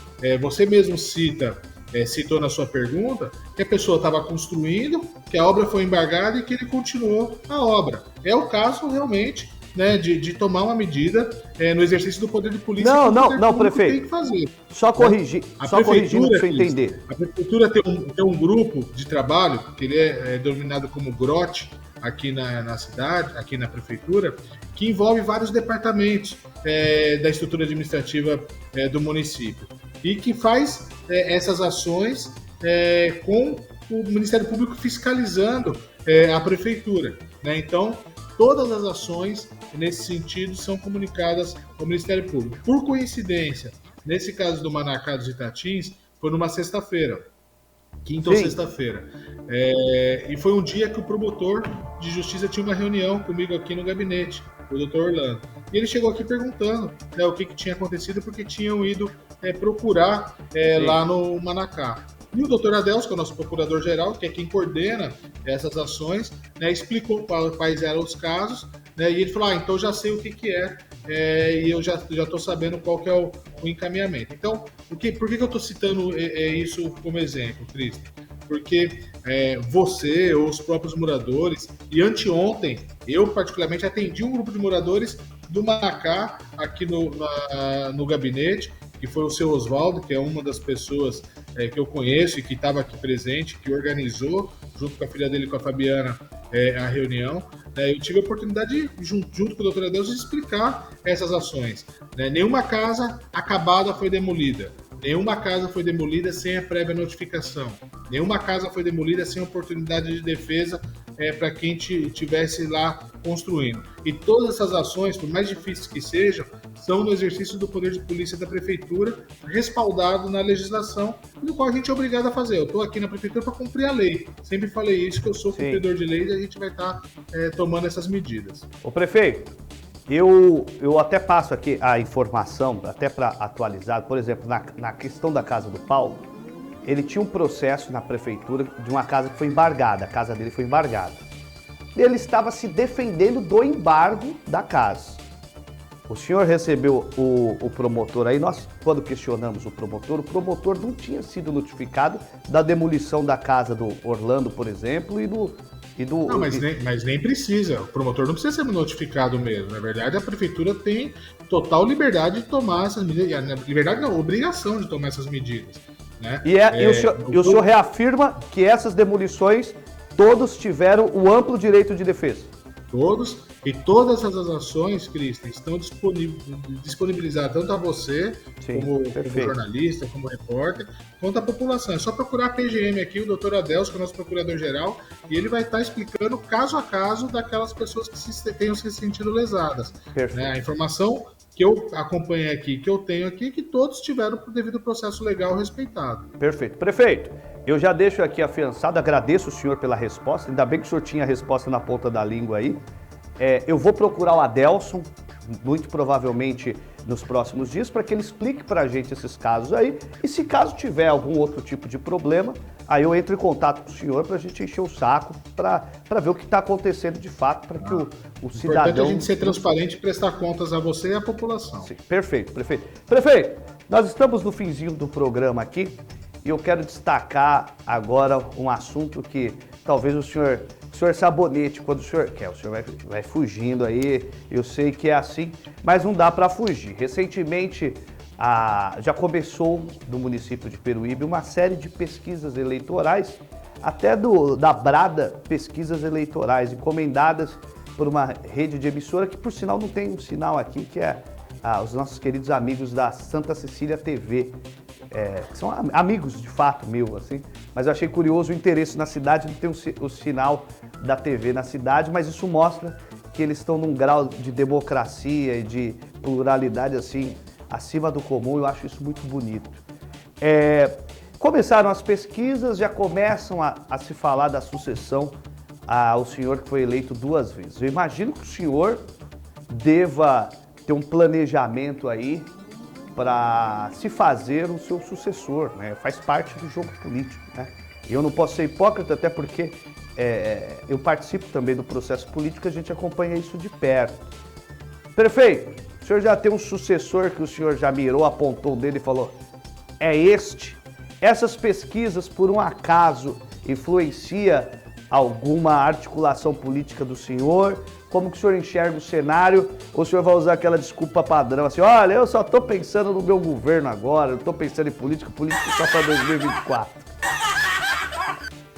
você mesmo citou na sua pergunta que a pessoa estava construindo, que a obra foi embargada e que ele continuou a obra. É o caso realmente, né, de tomar uma medida no exercício do poder de polícia. Não, prefeito. Tem que fazer. Só corrigindo para você entender. A prefeitura tem um grupo de trabalho que ele é denominado como GROT aqui na cidade, aqui na prefeitura, que envolve vários departamentos da estrutura administrativa do município e que faz essas ações com o Ministério Público fiscalizando a prefeitura, né? Então, todas as ações nesse sentido são comunicadas ao Ministério Público. Por coincidência, nesse caso do Manacá dos Itatins, foi numa sexta-feira. quinta ou Sim. sexta-feira. E foi um dia que o promotor de justiça tinha uma reunião comigo aqui no gabinete, o doutor Orlando. E ele chegou aqui perguntando, né, o que tinha acontecido, porque tinham ido procurar lá no Manacá. E o doutor Adelso, que é o nosso procurador-geral, que é quem coordena essas ações, né, explicou quais eram os casos, né, e ele falou, então já sei o que é, e eu já estou sabendo qual que é o encaminhamento. Então, por que eu estou citando isso como exemplo, Cristo? Porque você ou os próprios moradores, e anteontem, eu particularmente atendi um grupo de moradores do Manacá aqui no gabinete, que foi o seu Oswaldo, que é uma das pessoas que eu conheço e que estava aqui presente, que organizou, junto com a filha dele, com a Fabiana, a reunião. Eu tive a oportunidade, junto com o doutor Adelso, de explicar essas ações. Nenhuma casa acabada foi demolida. Nenhuma casa foi demolida sem a prévia notificação. Nenhuma casa foi demolida sem oportunidade de defesa para quem estivesse lá construindo. E todas essas ações, por mais difíceis que sejam, são no exercício do poder de polícia da prefeitura, respaldado na legislação, no qual a gente é obrigado a fazer. Eu estou aqui na prefeitura para cumprir a lei. Sempre falei isso, que eu sou cumpridor de lei e a gente vai estar tomando essas medidas. Ô prefeito, eu até passo aqui a informação, até para atualizar, por exemplo, na questão da casa do Paulo, ele tinha um processo na prefeitura de uma casa que foi embargada, a casa dele foi embargada. Ele estava se defendendo do embargo da casa. O senhor recebeu o promotor aí, nós quando questionamos o promotor não tinha sido notificado da demolição da casa do Orlando, por exemplo, e do... Não, mas nem precisa, o promotor não precisa ser notificado mesmo. Na verdade, a prefeitura tem total liberdade de tomar essas medidas, liberdade não, obrigação de tomar essas medidas. Né? E o senhor reafirma que essas demolições todos tiveram o amplo direito de defesa? Todos, e todas essas ações, Cristian, estão disponibilizadas tanto a você, como jornalista, como repórter, quanto a população. É só procurar a PGM aqui, o doutor Adelso, que é o nosso procurador-geral, e ele vai estar explicando caso a caso daquelas pessoas que tenham se sentido lesadas. A informação que eu acompanhei aqui, que eu tenho aqui, que todos tiveram o devido processo legal respeitado. Perfeito. Prefeito, eu já deixo aqui afiançado, agradeço o senhor pela resposta, ainda bem que o senhor tinha a resposta na ponta da língua aí. Eu vou procurar o Adelson, muito provavelmente nos próximos dias, para que ele explique para a gente esses casos aí, e se caso tiver algum outro tipo de problema, aí eu entro em contato com o senhor para a gente encher o saco, para ver o que está acontecendo de fato, para que o cidadão... Importante a gente ser transparente e prestar contas a você e à população. Sim, perfeito, prefeito. Prefeito, nós estamos no finzinho do programa aqui, e eu quero destacar agora um assunto que talvez o senhor sabonete, quando o senhor quer, o senhor vai fugindo aí, eu sei que é assim, mas não dá para fugir. Recentemente, já começou no município de Peruíbe uma série de pesquisas eleitorais, até da Brada Pesquisas Eleitorais, encomendadas por uma rede de emissora que, por sinal, não tem um sinal aqui, que é os nossos queridos amigos da Santa Cecília TV, que são amigos de fato meu, assim, mas eu achei curioso o interesse na cidade de ter o sinal da TV na cidade, mas isso mostra que eles estão num grau de democracia e de pluralidade assim acima do comum. Eu acho isso muito bonito. Começaram as pesquisas, já começam a se falar da sucessão ao senhor que foi eleito 2 vezes. Eu imagino que o senhor deva ter um planejamento aí para se fazer o seu sucessor, né? Faz parte do jogo político, né? Eu não posso ser hipócrita, até porque eu participo também do processo político, a gente acompanha isso de perto. Prefeito, o senhor já tem um sucessor que o senhor já mirou, apontou dele e falou, é este? Essas pesquisas, por um acaso, influencia alguma articulação política do senhor? Como que o senhor enxerga o cenário? Ou o senhor vai usar aquela desculpa padrão, assim, olha, eu só estou pensando no meu governo agora, eu estou pensando em política só para 2024.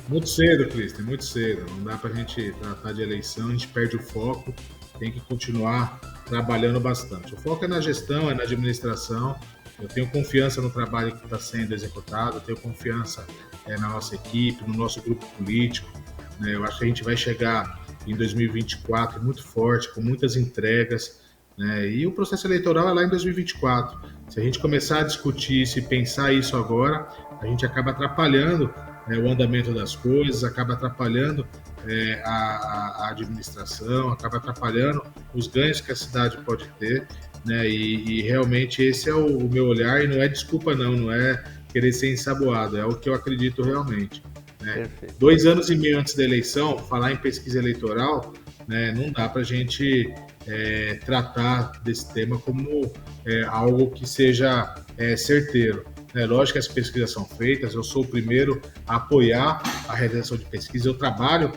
Muito cedo, Cristian, muito cedo. Não dá para a gente tratar de eleição, a gente perde o foco, tem que continuar trabalhando bastante. O foco é na gestão, é na administração. Eu tenho confiança no trabalho que está sendo executado, eu tenho confiança na nossa equipe, no nosso grupo político. Eu acho que a gente vai chegar em 2024 muito forte, com muitas entregas, né? E o processo eleitoral é lá em 2024. Se a gente começar a discutir isso e pensar isso agora, a gente acaba atrapalhando o andamento das coisas, acaba atrapalhando a administração, acaba atrapalhando os ganhos que a cidade pode ter, né? E realmente esse é o meu olhar, e não é desculpa não é querer ser ensaboado, é o que eu acredito realmente. Né? 2 anos e meio antes da eleição, falar em pesquisa eleitoral, né, não dá para a gente tratar desse tema como algo que seja certeiro. É lógico que as pesquisas são feitas, eu sou o primeiro a apoiar a realização de pesquisa, eu trabalho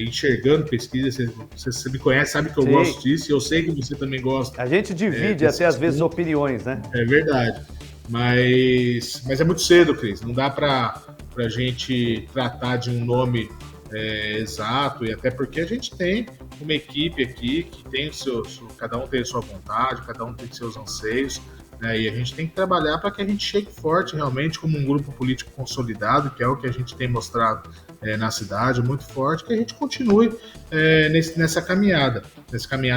enxergando pesquisa, você me conhece, sabe que eu gosto disso, e eu sei que você também gosta. A gente divide até às vezes opiniões, né? É verdade, mas é muito cedo, Cris, não dá para a gente tratar de um nome exato, e até porque a gente tem uma equipe aqui que tem cada um tem a sua vontade, cada um tem seus anseios, né, e a gente tem que trabalhar para que a gente chegue forte realmente como um grupo político consolidado, que é o que a gente tem mostrado na cidade, muito forte, que a gente continue nessa caminhada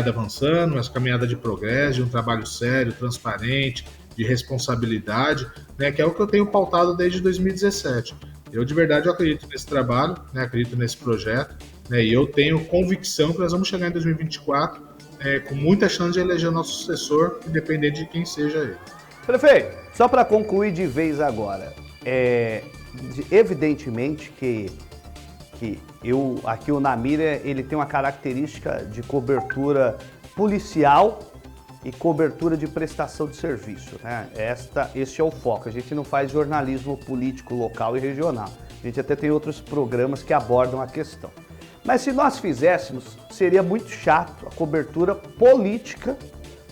avançando, nessa caminhada de progresso, de um trabalho sério, transparente, de responsabilidade, né, que é o que eu tenho pautado desde 2017. Eu, de verdade, eu acredito nesse trabalho, né, acredito nesse projeto, né, e eu tenho convicção que nós vamos chegar em 2024 com muita chance de eleger o nosso sucessor, independente de quem seja ele. Prefeito, só para concluir de vez agora, evidentemente que aqui o Namira, ele tem uma característica de cobertura policial e cobertura de prestação de serviço, né? Esse é o foco. A gente não faz jornalismo político local e regional. A gente até tem outros programas que abordam a questão. Mas se nós fizéssemos, seria muito chato a cobertura política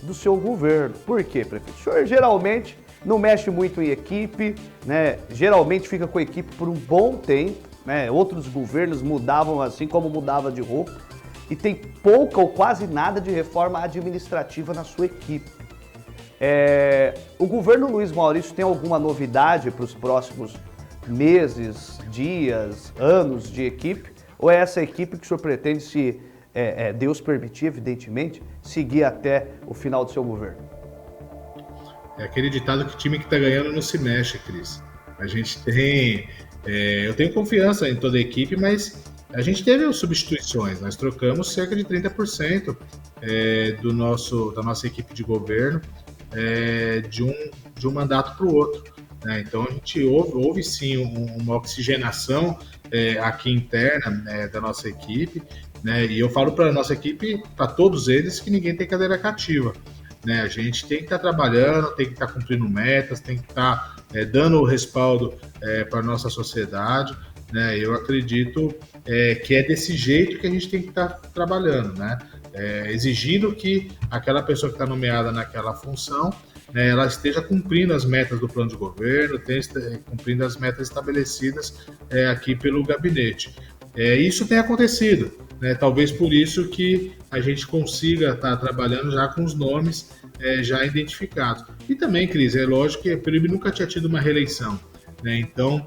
do seu governo. Por quê, prefeito? O senhor geralmente não mexe muito em equipe, né? Geralmente fica com a equipe por um bom tempo, né? Outros governos mudavam assim como mudava de roupa. E tem pouca ou quase nada de reforma administrativa na sua equipe. O governo Luiz Maurício tem alguma novidade para os próximos meses, dias, anos de equipe? Ou é essa equipe que o senhor pretende, se Deus permitir, evidentemente, seguir até o final do seu governo? É aquele ditado que time que está ganhando não se mexe, Cris. A gente tem... eu tenho confiança em toda a equipe, mas... A gente teve substituições, nós trocamos cerca de 30% da nossa equipe de governo de um mandato para o outro. Né? Então, a gente houve sim uma oxigenação aqui interna da nossa equipe, né? E eu falo para a nossa equipe, para todos eles, que ninguém tem cadeira cativa. Né? A gente tem que estar trabalhando, tem que estar cumprindo metas, tem que estar dando o respaldo para a nossa sociedade. Né? Eu acredito que é desse jeito que a gente tem que estar trabalhando, né? Exigindo que aquela pessoa que está nomeada naquela função, né, ela esteja cumprindo as metas do plano de governo, cumprindo as metas estabelecidas aqui pelo gabinete. Isso tem acontecido, né? Talvez por isso que a gente consiga estar trabalhando já com os nomes já identificados. E também, Cris, é lógico que a Peruíbe nunca tinha tido uma reeleição, né? Então,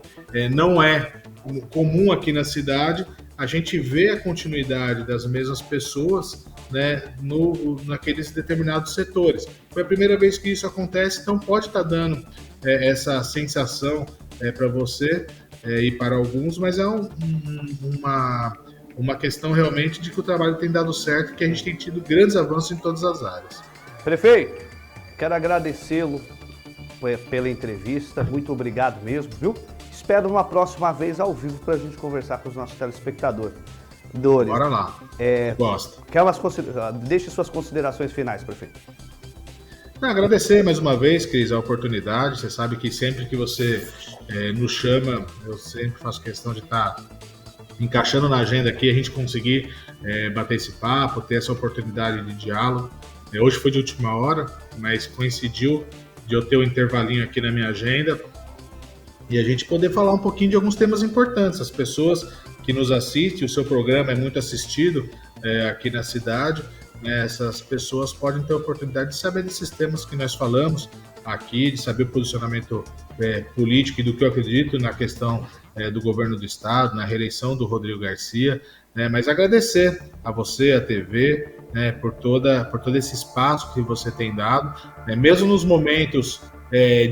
não é comum aqui na cidade a gente ver a continuidade das mesmas pessoas, né, naqueles determinados setores. Foi a primeira vez que isso acontece, então pode estar dando essa sensação para você e para alguns, mas é uma questão realmente de que o trabalho tem dado certo, que a gente tem tido grandes avanços em todas as áreas. Prefeito, quero agradecê-lo pela entrevista, muito obrigado mesmo, viu? Espero uma próxima vez ao vivo para a gente conversar com os nossos telespectadores. Bora lá. Gosto. Deixe suas considerações finais, prefeito. Agradecer mais uma vez, Cris, a oportunidade. Você sabe que sempre que você nos chama, eu sempre faço questão de estar encaixando na agenda aqui, a gente conseguir bater esse papo, ter essa oportunidade de diálogo. Hoje foi de última hora, mas coincidiu de eu ter um intervalinho aqui na minha agenda e a gente poder falar um pouquinho de alguns temas importantes. As pessoas que nos assistem, o seu programa é muito assistido aqui na cidade, né? Essas pessoas podem ter a oportunidade de saber desses temas que nós falamos aqui, de saber o posicionamento político e do que eu acredito na questão do governo do estado, na reeleição do Rodrigo Garcia, né? Mas agradecer a você, a TV, né, por todo esse espaço que você tem dado, né? Mesmo nos momentos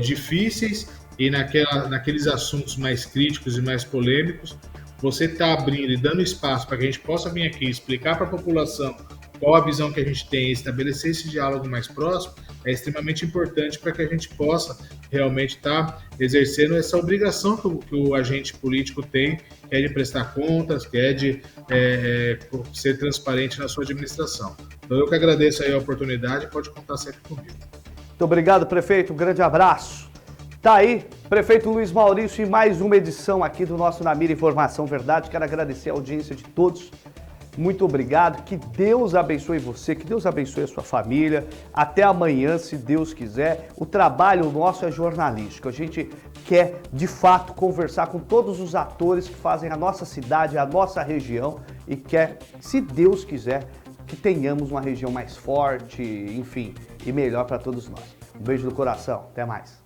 difíceis, e naqueles assuntos mais críticos e mais polêmicos, você está abrindo e dando espaço para que a gente possa vir aqui explicar para a população qual a visão que a gente tem e estabelecer esse diálogo mais próximo, é extremamente importante para que a gente possa realmente estar exercendo essa obrigação que o agente político tem, que é de prestar contas, que é de ser transparente na sua administração. Então eu que agradeço aí a oportunidade, pode contar sempre comigo. Muito obrigado, prefeito, um grande abraço. Tá aí, prefeito Luiz Maurício, em mais uma edição aqui do nosso Na Mira Informação Verdade. Quero agradecer a audiência de todos. Muito obrigado, que Deus abençoe você, que Deus abençoe a sua família. Até amanhã, se Deus quiser. O trabalho nosso é jornalístico. A gente quer, de fato, conversar com todos os atores que fazem a nossa cidade, a nossa região e quer, se Deus quiser, que tenhamos uma região mais forte, enfim, e melhor para todos nós. Um beijo do coração, até mais.